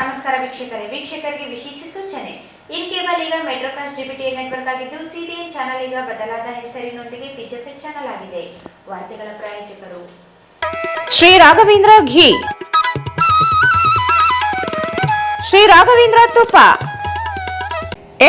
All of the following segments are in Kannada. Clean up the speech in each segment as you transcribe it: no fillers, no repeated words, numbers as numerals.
ನಮಸ್ಕಾರ ವೀಕ್ಷಕರಿಗೆ ವಿಶೇಷ ಸೂಚನೆ. ಇನ್ ಕೇಬಲ್ ಈಗ ಮೆಟ್ರೋಕಾಸ್ಟ್ ಡಿಬಿಟಿಎಲ್ ನೆಟ್ವರ್ಕ್ ಆಗಿದ್ದು ಸಿಬಿಎನ್ ಚಾನೆಲ್ ಈಗ ಬದಲಾದ ಹೆಸರಿನೊಂದಿಗೆ ಪಿಜಿಎಫ್ ಚಾನೆಲ್ ಆಗಿದೆ. ವಾರ್ತೆಗಳ ಪ್ರಾಯೋಜಕರು ಶ್ರೀ ರಾಘವೇಂದ್ರ ಘೀ, ಶ್ರೀ ರಾಘವೇಂದ್ರ ತುಪ್ಪ,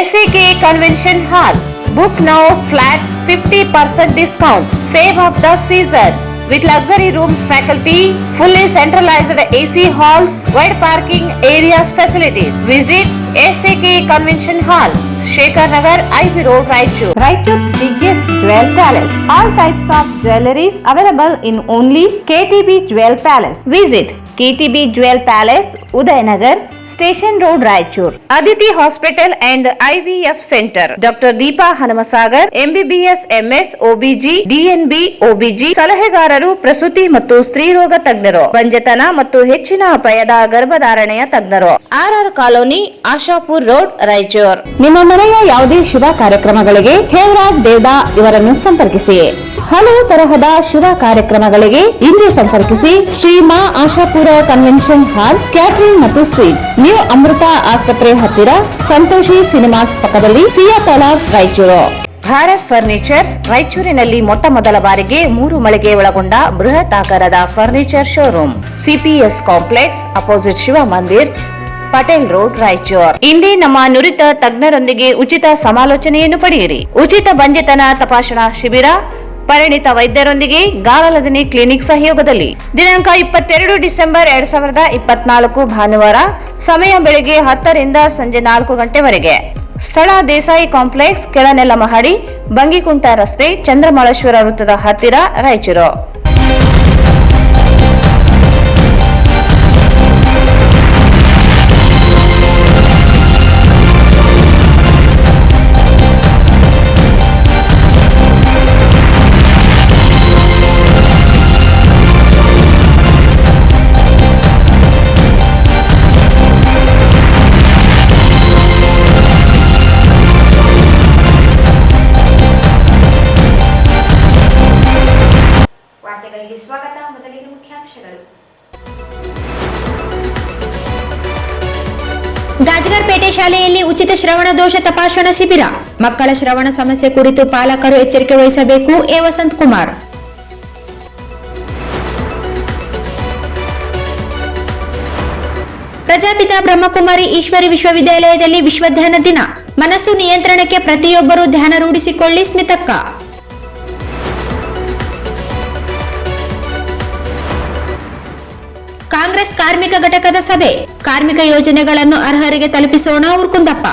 SAK convention hall. Book now flat 50% discount. Save of the season with luxury rooms, faculty, fully centralized AC halls, wide parking areas, facilities. Visit SAK Convention Hall, Shekhar Nagar, IB Road, Raichur. Raichur's biggest jewel palace. All types of jewelries available in only KTB Jewel Palace. Visit KTB Jewel Palace, Udayanagar, Station Road, Raichur. Aditi Hospital and IVF Center. Dr. Deepa Hanamasagar, MBBS, MS, OBG, DNB, OBG. ಸಲಹೆಗಾರರು ಪ್ರಸೂತಿ ಮತ್ತು ಸ್ತ್ರೀರೋಗ ತಜ್ಞರು, ಬಂಜತನ ಮತ್ತು ಹೆಚ್ಚಿನ ಅಪಾಯದ ಗರ್ಭಧಾರಣೆಯ ತಜ್ಞರು. RR colony, Ashapur road, Raichur. ನಿಮ್ಮ ಮನೆಯ ಯಾವುದೇ ಶುಭ ಕಾರ್ಯಕ್ರಮಗಳಿಗೆ ಹೇಮರಾಜ್ ದೇವದಾ ಇವರನ್ನು ಸಂಪರ್ಕಿಸಿ. ಹಲವು ತರಹದ ಶುಭ ಕಾರ್ಯಕ್ರಮಗಳಿಗೆ ಇಂದು ಸಂಪರ್ಕಿಸಿ. Shri Maa Ashapura convention hall, catering ಮತ್ತು ಸ್ವೀಟ್ಸ್, ನ್ಯೂ ಅಮೃತ ಆಸ್ಪತ್ರೆ ಹತ್ತಿರ, ಸಂತೋಷಿ ಸಿನಿಮಾಸ್ ಪಕ್ಕದಲ್ಲಿ, ಸಿಯಾ ತಲಾಬ್, ರಾಯಚೂರು. ಭಾರತ್ ಫರ್ನಿಚರ್ಸ್, ರಾಯಚೂರಿನಲ್ಲಿ ಮೊಟ್ಟ ಮೊದಲ ಬಾರಿಗೆ 3 ಮಳಿಗೆ ಒಳಗೊಂಡ ಬೃಹತ್ ಆಕಾರದ furniture showroom. CPS complex, opposite Shiva Mandir, Patel road, Raichur. ಇಂದೇ ನಮ್ಮ ನುರಿತ ತಜ್ಞರೊಂದಿಗೆ ಉಚಿತ ಸಮಾಲೋಚನೆಯನ್ನು ಪಡೆಯಿರಿ. ಉಚಿತ ಬಂಜೆತನ ತಪಾಸಣಾ ಶಿಬಿರ, ಪರಿಣಿತ ವೈದ್ಯರೊಂದಿಗೆ ಗಾಲಲದನಿ ಕ್ಲಿನಿಕ್ ಸಹಯೋಗದಲ್ಲಿ. ದಿನಾಂಕ 22 ಡಿಸೆಂಬರ್ 2024 ಭಾನುವಾರ. ಸಮಯ ಬೆಳಗ್ಗೆ 10 ರಿಂದ ಸಂಜೆ 4 ಗಂಟೆವರೆಗೆ. ಸ್ಥಳ ದೇಸಾಯಿ ಕಾಂಪ್ಲೆಕ್ಸ್, ಕೆಳನೆಲ ಮಹಡಿ, ಬಂಗಿಕುಂಟ ರಸ್ತೆ, ಚಂದ್ರಮಳೇಶ್ವರ ವೃತ್ತದ ಹತ್ತಿರ, ರಾಯಚೂರು. ಸ್ವಾಗತ. ಮೊದಲಿಗೆ ಮುಖ್ಯಾಂಶಗಳು. ಗಾಜಗರ್ಪೇಟೆ ಶಾಲೆಯಲ್ಲಿ ಉಚಿತ ಶ್ರವಣ ದೋಷ ತಪಾಸಣಾ ಶಿಬಿರ. ಮಕ್ಕಳ ಶ್ರವಣ ಸಮಸ್ಯೆ ಕುರಿತು ಪಾಲಕರು ಎಚ್ಚರಿಕೆ ವಹಿಸಬೇಕು. ಎ ವಸಂತ್ ಕುಮಾರ್. ಪ್ರಜಾಪಿತ ಬ್ರಹ್ಮಕುಮಾರಿ ಈಶ್ವರಿ ವಿಶ್ವವಿದ್ಯಾಲಯದಲ್ಲಿ ವಿಶ್ವಧ್ಯಾನ ದಿನ. ಮನಸ್ಸು ನಿಯಂತ್ರಣಕ್ಕೆ ಪ್ರತಿಯೊಬ್ಬರೂ ಧ್ಯಾನ ರೂಢಿಸಿಕೊಳ್ಳಿ. ಸ್ಮಿತಕ್ಕ. ಕಾಂಗ್ರೆಸ್ ಕಾರ್ಮಿಕ ಘಟಕದ ಸಭೆ. ಕಾರ್ಮಿಕ ಯೋಜನೆಗಳನ್ನು ಅರ್ಹರಿಗೆ ತಲುಪಿಸೋಣ. ಉರ್ಕುಂದಪ್ಪ.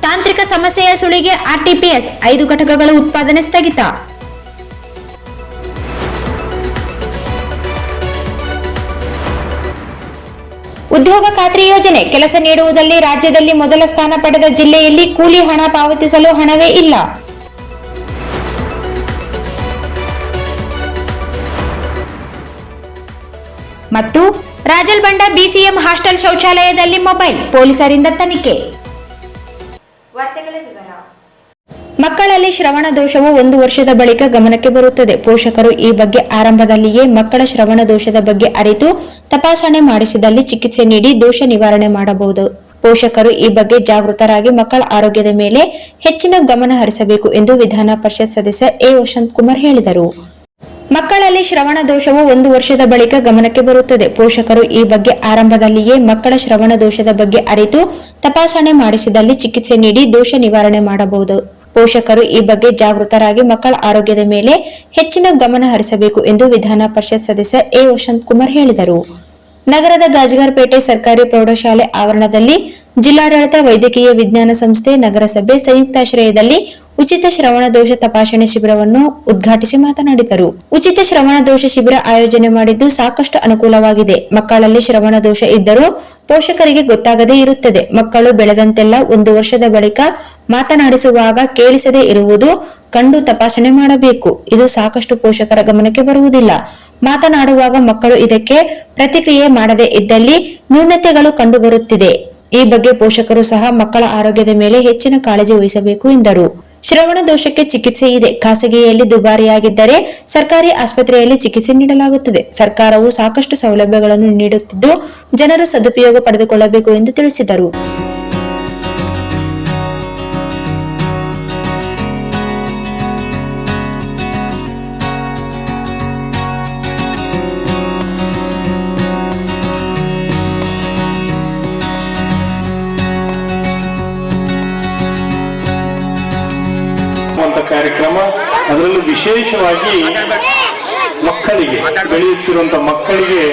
ತಾಂತ್ರಿಕ ಸಮಸ್ಯೆಯ ಸುಳಿಗೆ RTPS 5 ಘಟಕಗಳ ಉತ್ಪಾದನೆ ಸ್ಥಗಿತ. ಉದ್ಯೋಗ ಖಾತ್ರಿ ಯೋಜನೆ. ಕೆಲಸ ನೀಡುವುದಲ್ಲಿ ರಾಜ್ಯದಲ್ಲಿ ಮೊದಲ ಸ್ಥಾನ ಪಡೆದ ಜಿಲ್ಲೆಯಲ್ಲಿ ಕೂಲಿ ಹಣ ಪಾವತಿಸಲು ಹಣವೇ ಇಲ್ಲ. ಮತ್ತು ರಾಜಲ್ ಬಂಡ BCM ಹಾಸ್ಟೆಲ್ ಶೌಚಾಲಯದಲ್ಲಿ ಮೊಬೈಲ್, ಪೊಲೀಸರಿಂದ ತನಿಖೆ. ವಾರ್ತೆಗಳ ವಿವರ. ಮಕ್ಕಳಲ್ಲಿ ಶ್ರವಣ ದೋಷವು 1 ವರ್ಷದ ಬಳಿಕ ಗಮನಕ್ಕೆ ಬರುತ್ತದೆ. ಪೋಷಕರು ಈ ಬಗ್ಗೆ ಆರಂಭದಲ್ಲಿಯೇ ಮಕ್ಕಳ ಶ್ರವಣ ದೋಷದ ಬಗ್ಗೆ ಅರಿತು ತಪಾಸಣೆ ಮಾಡಿಸಿದಲ್ಲಿ ಚಿಕಿತ್ಸೆ ನೀಡಿ ದೋಷ ನಿವಾರಣೆ ಮಾಡಬಹುದು. ಪೋಷಕರು ಈ ಬಗ್ಗೆ ಜಾಗೃತರಾಗಿ ಮಕ್ಕಳ ಆರೋಗ್ಯದ ಮೇಲೆ ಹೆಚ್ಚಿನ ಗಮನ ಹರಿಸಬೇಕು ಎಂದು ವಿಧಾನ ಪರಿಷತ್ ಸದಸ್ಯ ಎ ವಸಂತ್ ಕುಮಾರ್ ಹೇಳಿದರು. ಮಕ್ಕಳಲ್ಲಿ ಶ್ರವಣ ದೋಷವು 1 ವರ್ಷದ ಬಳಿಕ ಗಮನಕ್ಕೆ ಬರುತ್ತದೆ. ಪೋಷಕರು ಈ ಬಗ್ಗೆ ಆರಂಭದಲ್ಲಿಯೇ ಮಕ್ಕಳ ಶ್ರವಣ ದೋಷದ ಬಗ್ಗೆ ಅರಿತು ತಪಾಸಣೆ ಮಾಡಿಸಿದಲ್ಲಿ ಚಿಕಿತ್ಸೆ ನೀಡಿ ದೋಷ ನಿವಾರಣೆ ಮಾಡಬಹುದು. ಪೋಷಕರು ಈ ಬಗ್ಗೆ ಜಾಗೃತರಾಗಿ ಮಕ್ಕಳ ಆರೋಗ್ಯದ ಮೇಲೆ ಹೆಚ್ಚಿನ ಗಮನ ಹರಿಸಬೇಕು ಎಂದು ವಿಧಾನ ಪರಿಷತ್ ಸದಸ್ಯ ಎ ವಸಂತ್ ಕುಮಾರ್ ಹೇಳಿದರು. ನಗರದ ಗಾಜಗರ್ಪೇಟೆ ಸರ್ಕಾರಿ ಪ್ರೌಢಶಾಲೆ ಆವರಣದಲ್ಲಿ ಜಿಲ್ಲಾಡಳಿತ ವೈದ್ಯಕೀಯ ವಿಜ್ಞಾನ ಸಂಸ್ಥೆ ನಗರಸಭೆ ಸಂಯುಕ್ತಾಶ್ರಯದಲ್ಲಿ ಉಚಿತ ಶ್ರವಣ ದೋಷ ತಪಾಸಣೆ ಶಿಬಿರವನ್ನು ಉದ್ಘಾಟಿಸಿ ಮಾತನಾಡಿದರು. ಉಚಿತ ಶ್ರವಣ ದೋಷ ಶಿಬಿರ ಆಯೋಜನೆ ಮಾಡಿದ್ದು ಸಾಕಷ್ಟು ಅನುಕೂಲವಾಗಿದೆ. ಮಕ್ಕಳಲ್ಲಿ ಶ್ರವಣ ದೋಷ ಇದ್ದರೂ ಪೋಷಕರಿಗೆ ಗೊತ್ತಾಗದೇ ಇರುತ್ತದೆ. ಮಕ್ಕಳು ಬೆಳೆದಂತೆಲ್ಲ 1 ವರ್ಷದ ಬಳಿಕ ಮಾತನಾಡಿಸುವಾಗ ಕೇಳಿಸದೇ ಇರುವುದು ಕಂಡು ತಪಾಸಣೆ ಮಾಡಬೇಕು. ಇದು ಸಾಕಷ್ಟು ಪೋಷಕರ ಗಮನಕ್ಕೆ ಬರುವುದಿಲ್ಲ. ಮಾತನಾಡುವಾಗ ಮಕ್ಕಳು ಇದಕ್ಕೆ ಪ್ರತಿಕ್ರಿಯೆ ಮಾಡದೇ ಇದ್ದಲ್ಲಿ ನ್ಯೂನತೆಗಳು ಕಂಡುಬರುತ್ತಿದೆ. ಈ ಬಗ್ಗೆ ಪೋಷಕರು ಸಹ ಮಕ್ಕಳ ಆರೋಗ್ಯದ ಮೇಲೆ ಹೆಚ್ಚಿನ ಕಾಳಜಿ ವಹಿಸಬೇಕು ಎಂದರು. ಶ್ರವಣ ದೋಷಕ್ಕೆ ಚಿಕಿತ್ಸೆ ಇದೆ. ಖಾಸಗಿಯಲ್ಲಿ ದುಬಾರಿಯಾಗಿದ್ದರೆ ಸರ್ಕಾರಿ ಆಸ್ಪತ್ರೆಯಲ್ಲಿ ಚಿಕಿತ್ಸೆ ನೀಡಲಾಗುತ್ತದೆ. ಸರ್ಕಾರವು ಸಾಕಷ್ಟು ಸೌಲಭ್ಯಗಳನ್ನು ನೀಡುತ್ತಿದ್ದು ಜನರು ಸದುಪಯೋಗ ಪಡೆದುಕೊಳ್ಳಬೇಕು ಎಂದು ತಿಳಿಸಿದರು. ಕಾರ್ಯಕ್ರಮ, ಅದರಲ್ಲೂ ವಿಶೇಷವಾಗಿ ಮಕ್ಕಳಿಗೆ, ಬೆಳೆಯುತ್ತಿರುವಂತಹ ಮಕ್ಕಳಿಗೆ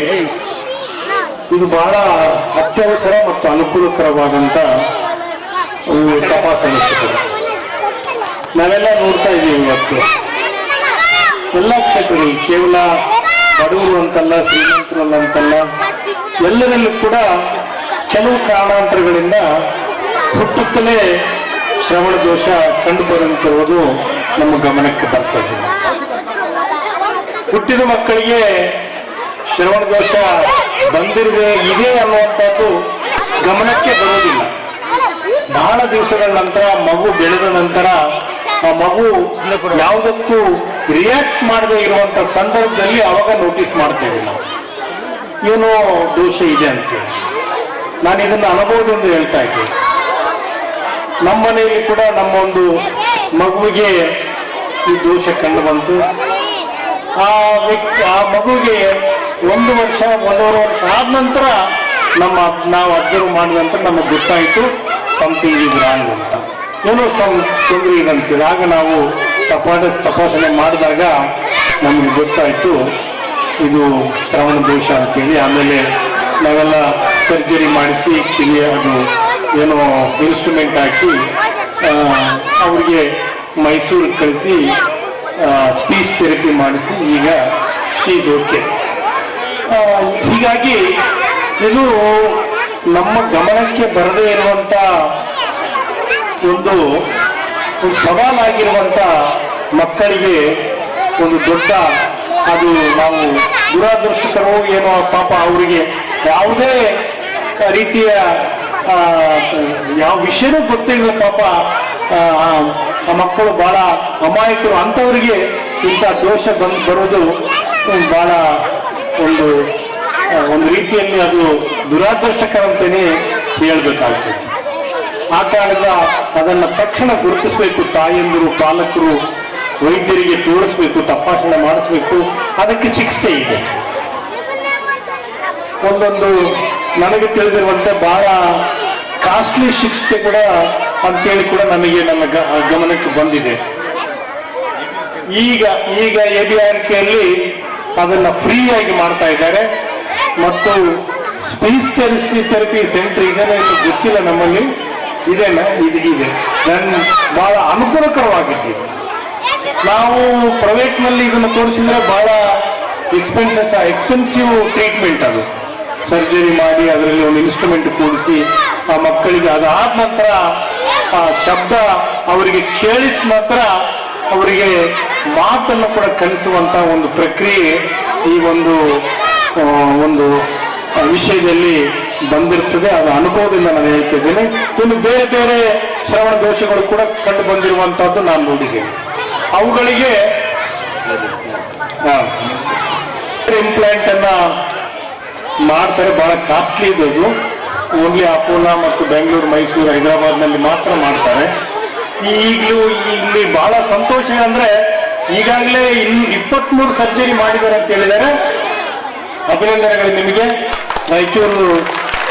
ಇದು ಬಹಳ ಅತ್ಯವಸರ ಮತ್ತು ಅನುಕೂಲಕರವಾದಂತ ತಪಾಸಣೆ ಸಿಗ್ತದೆ. ನಾವೆಲ್ಲ ನೋಡ್ತಾ ಇದ್ದೀವಿ ಇವತ್ತು ಎಲ್ಲ ಕ್ಷೇತ್ರದಲ್ಲಿ, ಕೇವಲ ಬಡವರು ಅಂತಲ್ಲ, ಶ್ರೀಮಂತರು ಅಂತಲ್ಲ, ಎಲ್ಲರಲ್ಲೂ ಕೂಡ ಕೆಲವು ಕಾರಣಾಂತರಗಳಿಂದ ಹುಟ್ಟುತ್ತಲೇ ಶ್ರವಣ ದೋಷ ಕಂಡು ಬರುತ್ತಿರುವುದು ನಮ್ಮ ಗಮನಕ್ಕೆ ಬರ್ತದೆ. ಹುಟ್ಟಿದ ಮಕ್ಕಳಿಗೆ ಶ್ರವಣ ದೋಷ ಇದೆ ಅನ್ನುವಂಥದ್ದು ಗಮನಕ್ಕೆ ಬರುವುದಿಲ್ಲ. ಬಹಳ ದಿವಸಗಳ ನಂತರ ಮಗು ಬೆಳೆದ ನಂತರ ಆ ಮಗು ಯಾವುದಕ್ಕೂ ರಿಯಾಕ್ಟ್ ಮಾಡದೇ ಇರುವಂತ ಸಂದರ್ಭದಲ್ಲಿ ಅವಾಗ ನೋಟಿಸ್ ಮಾಡ್ತೇವೆ ನಾವು, ಏನೋ ದೋಷ ಇದೆ ಅಂತೇಳಿ. ನಾನು ಇದನ್ನು ಅನುಭವದಿಂದ ಹೇಳ್ತಾ ಇದ್ದೇನೆ. ನಮ್ಮ ಮನೆಯಲ್ಲಿ ಕೂಡ ನಮ್ಮ ಒಂದು ಮಗುವಿಗೆ ಈ ದೋಷ ಕಂಡು ಬಂತು. ಆ ಮಗುವಿಗೆ 1 ವರ್ಷ 1.5 ವರ್ಷ ಆದ ನಂತರ ನಾವು ಅಬ್ಸರ್ವ್ ಮಾಡಿದ ನಂತರ ನಮಗೆ ಗೊತ್ತಾಯಿತು ಸಮಥಿಂಗ್ ಇಸ್ ರಾಂಗ್ ಅಂತ, ಏನೋ ತೊಂದರೆ ಇದೆ ಅಂತೇಳಿ. ಆಗ ನಾವು ತಪಾಸಣೆ ಮಾಡಿದಾಗ ನಮಗೆ ಗೊತ್ತಾಯಿತು ಇದು ಶ್ರವಣ ದೋಷ ಅಂತೇಳಿ. ಆಮೇಲೆ ನಾವೆಲ್ಲ ಸರ್ಜರಿ ಮಾಡಿಸಿ ಕಿವಿಯ ಅದು ಏನೋ ಇನ್ಸ್ಟ್ರೂಮೆಂಟ್ ಹಾಕಿ ಅವ್ರಿಗೆ ಮೈಸೂರಿಗೆ ಕಳಿಸಿ ಸ್ಪೀಚ್ ಥೆರಪಿ ಮಾಡಿಸಿ ಈಗ ಶಿ ಈಸ್ ಓಕೆ. ಹೀಗಾಗಿ ಇದು ನಮ್ಮ ಗಮನಕ್ಕೆ ಬರದೇ ಇರುವಂತ ಒಂದು ಸವಾಲಾಗಿರುವಂತ ಮಕ್ಕಳಿಗೆ ಒಂದು ದೊಡ್ಡ, ಅದು ನಾವು ದುರಾದೃಷ್ಟಕರೋ ಏನೋ, ಪಾಪ ಅವರಿಗೆ ಯಾವುದೇ ರೀತಿಯ ಯಾವ ವಿಷಯನೂ ಗೊತ್ತಿಲ್ಲ ಪಾಪ. ಆ ಮಕ್ಕಳು ಬಹಳ ಅಮಾಯಕರು, ಅಂಥವರಿಗೆ ಇಂಥ ದೋಷ ಬರೋದು ಬಹಳ ಒಂದು ರೀತಿಯಲ್ಲಿ ಅದು ದುರಾದೃಷ್ಟಕರ ಅಂತಲೇ ಹೇಳ್ಬೇಕಾಗ್ತದೆ. ಆ ಕಾರಣದಿಂದ ಅದನ್ನು ತಕ್ಷಣ ಗುರುತಿಸಬೇಕು. ತಾಯಂದಿರು, ಪಾಲಕರು ವೈದ್ಯರಿಗೆ ತೋರಿಸ್ಬೇಕು, ತಪಾಸಣೆ ಮಾಡಿಸ್ಬೇಕು. ಅದಕ್ಕೆ ಚಿಕಿತ್ಸೆ ಇದೆ. ಒಂದೊಂದು ನನಗೆ ತಿಳಿದಿರುವಂತೆ ಬಹಳ ಕಾಸ್ಟ್ಲಿ ಚಿಕಿತ್ಸೆ ಕೂಡ ಅಂತೇಳಿ ಕೂಡ ನಮಗೆ ನನ್ನ ಗಮನಕ್ಕೆ ಬಂದಿದೆ. ಈಗ ABRKಯಲ್ಲಿ ಅದನ್ನ ಫ್ರೀ ಆಗಿ ಮಾಡ್ತಾ ಇದ್ದಾರೆ. ಮತ್ತು ಸ್ಪೀಚ್ ಥೆರಪಿ ಸೆಂಟರ್ ಇದೆನೋ ಇನ್ನು ಗೊತ್ತಿಲ್ಲ, ನಮ್ಮಲ್ಲಿ ಇದೆನಾ? ಇದೆ. ಬಹಳ ಅನುಕೂಲಕರವಾಗಿದ್ದೀವಿ. ನಾವು ಪ್ರೈವೇಟ್ನಲ್ಲಿ ಇದನ್ನು ತೋರಿಸಿದ್ರೆ ಬಹಳ ಎಕ್ಸ್ಪೆನ್ಸಿವ್ ಟ್ರೀಟ್ಮೆಂಟ್. ಅದು ಸರ್ಜರಿ ಮಾಡಿ ಅದರಲ್ಲಿ ಒಂದು ಇನ್ಸ್ಟ್ರೂಮೆಂಟ್ ಕೂಡಿಸಿ ಆ ಮಕ್ಕಳಿಗೆ ಅದಾದ ನಂತರ ಆ ಶಬ್ದ ಅವರಿಗೆ ಕೇಳಿಸಿದ ನಂತರ ಅವರಿಗೆ ಮಾತನ್ನು ಕೂಡ ಕಲಿಸುವಂತ ಒಂದು ಪ್ರಕ್ರಿಯೆ ಈ ಒಂದು ವಿಷಯದಲ್ಲಿ ಬಂದಿರ್ತದೆ. ಅದು ಅನುಭವದಿಂದ ನಾನು ಹೇಳ್ತಿದ್ದೇನೆ. ಇನ್ನು ಬೇರೆ ಬೇರೆ ಶ್ರವಣ ದೋಷಗಳು ಕೂಡ ಕಂಡು ಬಂದಿರುವಂತಹದ್ದು ನಾನು ನೋಡಿದ್ದೇನೆ. ಅವುಗಳಿಗೆ ಇಂಪ್ಲಾಂಟ್ ಅನ್ನ ಮಾಡ್ತಾರೆ. ಬಹಳ ಕಾಸ್ಟ್ಲಿ ಇದು. ಓನ್ಲಿ ಅಪೋಲೋ ಮತ್ತು ಬೆಂಗಳೂರು, ಮೈಸೂರು, ಹೈದರಾಬಾದ್ನಲ್ಲಿ ಮಾತ್ರ ಮಾಡ್ತಾರೆ. ಇಲ್ಲಿ ಬಹಳ ಸಂತೋಷ ಅಂದ್ರೆ ಈಗಾಗಲೇ 23 ಸರ್ಜರಿ ಮಾಡಿದ್ದಾರೆ ಅಂತ ಹೇಳಿದ್ದಾರೆ. ಅಭಿನಂದನೆಗಳು ನಿಮಗೆ. ರಾಯಚೂರು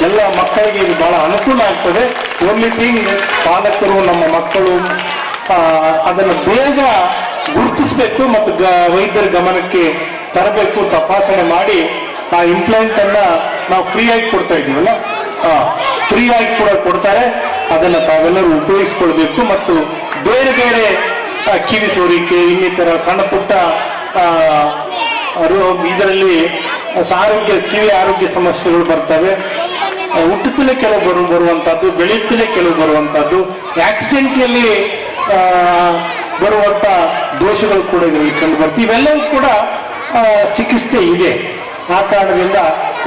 ಎಲ್ಲ ಮಕ್ಕಳಿಗೆ ಇದು ಬಹಳ ಅನುಕೂಲ ಆಗ್ತದೆ. ಓನ್ಲಿ ಥಿಂಗ್, ಪಾಲಕರು, ನಮ್ಮ ಮಕ್ಕಳು ಅದನ್ನು ಬೇಗ ಗುರುತಿಸಬೇಕು ಮತ್ತು ವೈದ್ಯರ ಗಮನಕ್ಕೆ ತರಬೇಕು. ತಪಾಸಣೆ ಮಾಡಿ ಆ ಇಂಪ್ಲಾಂಟ್ ಅನ್ನ ನಾವು ಫ್ರೀ ಆಗಿ ಕೊಡ್ತಾ ಇದ್ದೀವಲ್ಲ, ಫ್ರೀ ಆಗಿ ಕೂಡ ಕೊಡ್ತಾರೆ. ಅದನ್ನು ತಾವೆಲ್ಲರೂ ಉಪಯೋಗಿಸ್ಕೊಳ್ಬೇಕು. ಮತ್ತು ಬೇರೆ ಬೇರೆ ಕಿವಿ ಸೋರಿಕೆ, ಇನ್ನಿತರ ಸಣ್ಣ ಪುಟ್ಟ ಇದರಲ್ಲಿ ಕಿವಿ ಆರೋಗ್ಯ ಸಮಸ್ಯೆಗಳು ಬರ್ತವೆ. ಹುಟ್ಟುತ್ತಲೇ ಕೆಲವು ಬರುವಂತಹದ್ದು, ಬೆಳೆಯುತ್ತಲೇ ಕೆಲವು ಬರುವಂತಹದ್ದು, ಆಕ್ಸಿಡೆಂಟ್ನಲ್ಲಿ ಬರುವಂತ ದೋಷಗಳು ಕೂಡ ಇದರಲ್ಲಿ ಕಂಡು ಬರ್ತವೆ. ಇವೆಲ್ಲವೂ ಕೂಡ ಚಿಕಿತ್ಸೆ ಇದೆ. ಆ ಕಾರಣದಿಂದ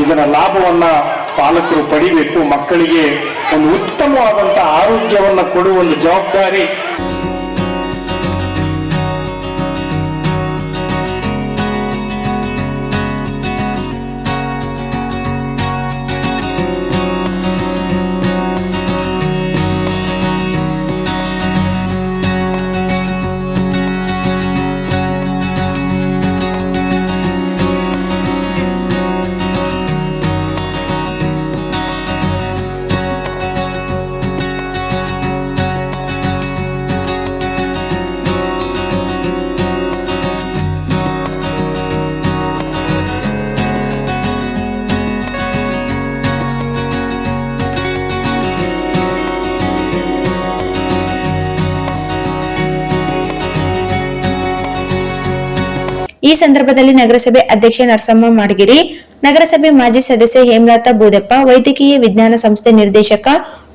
ಇದರ ಲಾಭವನ್ನ ಪಾಲಕರು ಪಡಿಬೇಕು. ಮಕ್ಕಳಿಗೆ ಒಂದು ಉತ್ತಮವಾದಂತಹ ಆರೋಗ್ಯವನ್ನ ಕೊಡುವ ಒಂದು ಜವಾಬ್ದಾರಿ ಈ ಸಂದರ್ಭದಲ್ಲಿ ನಗರಸಭೆ ಅಧ್ಯಕ್ಷೆ ನರಸಮ್ಮ ಮಾಡಗಿರಿ, ನಗರಸಭೆ ಮಾಜಿ ಸದಸ್ಯೆ ಹೇಮಲತಾ ಬೂದಪ್ಪ, ವೈದ್ಯಕೀಯ ವಿಜ್ಞಾನ ಸಂಸ್ಥೆ ನಿರ್ದೇಶಕ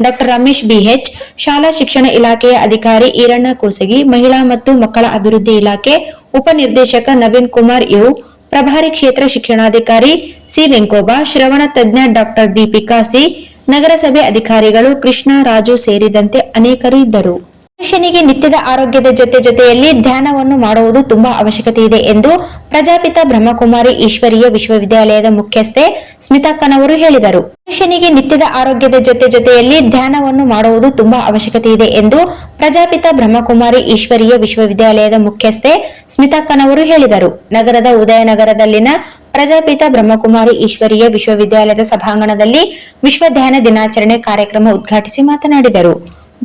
ಡಾಕ್ಟರ್ ರಮೇಶ್ ಬಿಎಚ್, ಶಾಲಾ ಶಿಕ್ಷಣ ಇಲಾಖೆಯ ಅಧಿಕಾರಿ ಈರಣ್ಣ ಕೋಸಗಿ, ಮಹಿಳಾ ಮತ್ತು ಮಕ್ಕಳ ಅಭಿವೃದ್ಧಿ ಇಲಾಖೆ ಉಪನಿರ್ದೇಶಕ ನವೀನ್ ಕುಮಾರ್ ಯು, ಪ್ರಭಾರಿ ಕ್ಷೇತ್ರ ಶಿಕ್ಷಣಾಧಿಕಾರಿ ಸಿ ವೆಂಕೋಬ, ಶ್ರವಣ ತಜ್ಞ ಡಾಕ್ಟರ್ ದೀಪಿಕಾ ಸಿ, ನಗರಸಭೆ ಅಧಿಕಾರಿಗಳು ಕೃಷ್ಣ, ರಾಜು ಸೇರಿದಂತೆ ಅನೇಕರು ಇದ್ದರು. ಮನುಷ್ಯನಿಗೆ ನಿತ್ಯದ ಆರೋಗ್ಯದ ಜೊತೆಯಲ್ಲಿ ಧ್ಯಾನವನ್ನು ಮಾಡುವುದು ತುಂಬಾ ಅವಶ್ಯಕತೆ ಇದೆ ಎಂದು ಪ್ರಜಾಪಿತ ಬ್ರಹ್ಮಕುಮಾರಿ ಈಶ್ವರೀಯ ವಿಶ್ವವಿದ್ಯಾಲಯದ ಮುಖ್ಯಸ್ಥೆ ಸ್ಮಿತಾಕ್ಕನವರು ಹೇಳಿದರು. ಮನುಷ್ಯನಿಗೆ ನಿತ್ಯದ ಆರೋಗ್ಯದ ಜೊತೆಯಲ್ಲಿ ಧ್ಯಾನವನ್ನು ಮಾಡುವುದು ತುಂಬಾ ಅವಶ್ಯಕತೆ ಇದೆ ಎಂದು ಪ್ರಜಾಪಿತ ಬ್ರಹ್ಮಕುಮಾರಿ ಈಶ್ವರೀಯ ವಿಶ್ವವಿದ್ಯಾಲಯದ ಮುಖ್ಯಸ್ಥೆ ಸ್ಮಿತಾಕ್ಕನವರು ಹೇಳಿದರು. ನಗರದ ಉದಯನಗರದಲ್ಲಿನ ಪ್ರಜಾಪಿತ ಬ್ರಹ್ಮಕುಮಾರಿ ಈಶ್ವರೀಯ ವಿಶ್ವವಿದ್ಯಾಲಯದ ಸಭಾಂಗಣದಲ್ಲಿ ವಿಶ್ವ ಧ್ಯಾನ ದಿನಾಚರಣೆ ಕಾರ್ಯಕ್ರಮ ಉದ್ಘಾಟಿಸಿ ಮಾತನಾಡಿದರು.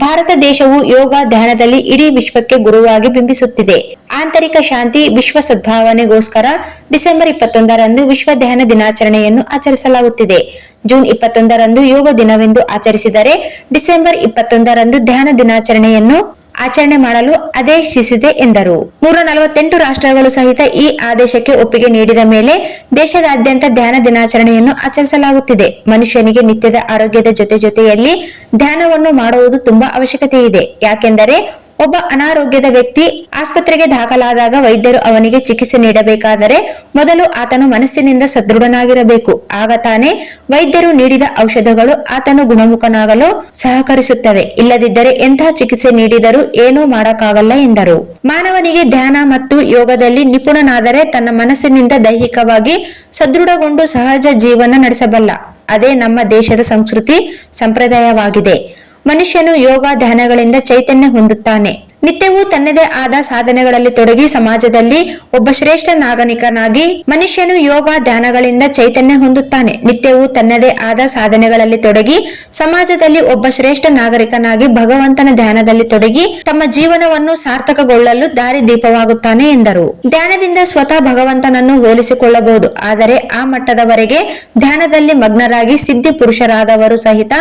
ಭಾರತ ದೇಶವು ಯೋಗ ಧ್ಯಾನದಲ್ಲಿ ಇಡೀ ವಿಶ್ವಕ್ಕೆ ಗುರುವಾಗಿ ಬಿಂಬಿಸುತ್ತಿದೆ. ಆಂತರಿಕ ಶಾಂತಿ, ವಿಶ್ವ ಸದ್ಭಾವನೆಗೋಸ್ಕರ ಡಿಸೆಂಬರ್ 21ರಂದು ವಿಶ್ವ ಧ್ಯಾನ ದಿನಾಚರಣೆಯನ್ನು ಆಚರಿಸಲಾಗುತ್ತಿದೆ. ಜೂನ್ 21ರಂದು ಯೋಗ ದಿನವೆಂದು ಆಚರಿಸಿದರೆ ಡಿಸೆಂಬರ್ 21ರಂದು ಧ್ಯಾನ ದಿನಾಚರಣೆಯನ್ನು ಆಚರಣೆ ಮಾಡಲು ಆದೇಶಿಸಿದೆ ಎಂದರು. 148 ರಾಷ್ಟ್ರಗಳು ಸಹಿತ ಈ ಆದೇಶಕ್ಕೆ ಒಪ್ಪಿಗೆ ನೀಡಿದ ಮೇಲೆ ದೇಶದಾದ್ಯಂತ ಧ್ಯಾನ ದಿನಾಚರಣೆಯನ್ನು ಆಚರಿಸಲಾಗುತ್ತಿದೆ. ಮನುಷ್ಯನಿಗೆ ನಿತ್ಯದ ಆರೋಗ್ಯದ ಜೊತೆಯಲ್ಲಿ ಧ್ಯಾನವನ್ನು ಮಾಡುವುದು ತುಂಬಾ ಅವಶ್ಯಕತೆ ಇದೆ. ಯಾಕೆಂದರೆ ಒಬ್ಬ ಅನಾರೋಗ್ಯದ ವ್ಯಕ್ತಿ ಆಸ್ಪತ್ರೆಗೆ ದಾಖಲಾದಾಗ ವೈದ್ಯರು ಅವನಿಗೆ ಚಿಕಿತ್ಸೆ ನೀಡಬೇಕಾದರೆ ಮೊದಲು ಆತನು ಮನಸ್ಸಿನಿಂದ ಸದೃಢನಾಗಿರಬೇಕು. ಆಗ ತಾನೇ ವೈದ್ಯರು ನೀಡಿದ ಔಷಧಗಳು ಆತನು ಗುಣಮುಖನಾಗಲು ಸಹಕರಿಸುತ್ತವೆ. ಇಲ್ಲದಿದ್ದರೆ ಎಂತಹ ಚಿಕಿತ್ಸೆ ನೀಡಿದರೂ ಏನೂ ಮಾಡಕ್ಕಾಗಲ್ಲ ಎಂದರು. ಮಾನವನಿಗೆ ಧ್ಯಾನ ಮತ್ತು ಯೋಗದಲ್ಲಿ ನಿಪುಣನಾದರೆ ತನ್ನ ಮನಸ್ಸಿನಿಂದ ದೈಹಿಕವಾಗಿ ಸದೃಢಗೊಂಡು ಸಹಜ ಜೀವನ ನಡೆಸಬಲ್ಲ. ಅದೇ ನಮ್ಮ ದೇಶದ ಸಂಸ್ಕೃತಿ ಸಂಪ್ರದಾಯವಾಗಿದೆ. ಮನುಷ್ಯನು ಯೋಗ ಧ್ಯಾನಗಳಿಂದ ಚೈತನ್ಯ ಹೊಂದುತ್ತಾನೆ. ನಿತ್ಯವೂ ತನ್ನದೇ ಆದ ಸಾಧನೆಗಳಲ್ಲಿ ತೊಡಗಿ ಸಮಾಜದಲ್ಲಿ ಒಬ್ಬ ಶ್ರೇಷ್ಠ ನಾಗರಿಕನಾಗಿ ಮನುಷ್ಯನು ಯೋಗ ಧ್ಯಾನಗಳಿಂದ ಚೈತನ್ಯ ಹೊಂದುತ್ತಾನೆ. ನಿತ್ಯವೂ ತನ್ನದೇ ಆದ ಸಾಧನೆಗಳಲ್ಲಿ ತೊಡಗಿ ಸಮಾಜದಲ್ಲಿ ಒಬ್ಬ ಶ್ರೇಷ್ಠ ನಾಗರಿಕನಾಗಿ ಭಗವಂತನ ಧ್ಯಾನದಲ್ಲಿ ತೊಡಗಿ ತಮ್ಮ ಜೀವನವನ್ನು ಸಾರ್ಥಕಗೊಳ್ಳಲು ದಾರಿ ದೀಪವಾಗುತ್ತಾನೆ ಎಂದರು. ಧ್ಯಾನದಿಂದ ಸ್ವತಃ ಭಗವಂತನನ್ನು ಹೋಲಿಸಿಕೊಳ್ಳಬಹುದು. ಆದರೆ ಆ ಮಟ್ಟದವರೆಗೆ ಧ್ಯಾನದಲ್ಲಿ ಮಗ್ನರಾಗಿ ಸಿದ್ಧಿ ಪುರುಷರಾದವರು ಸಹಿತ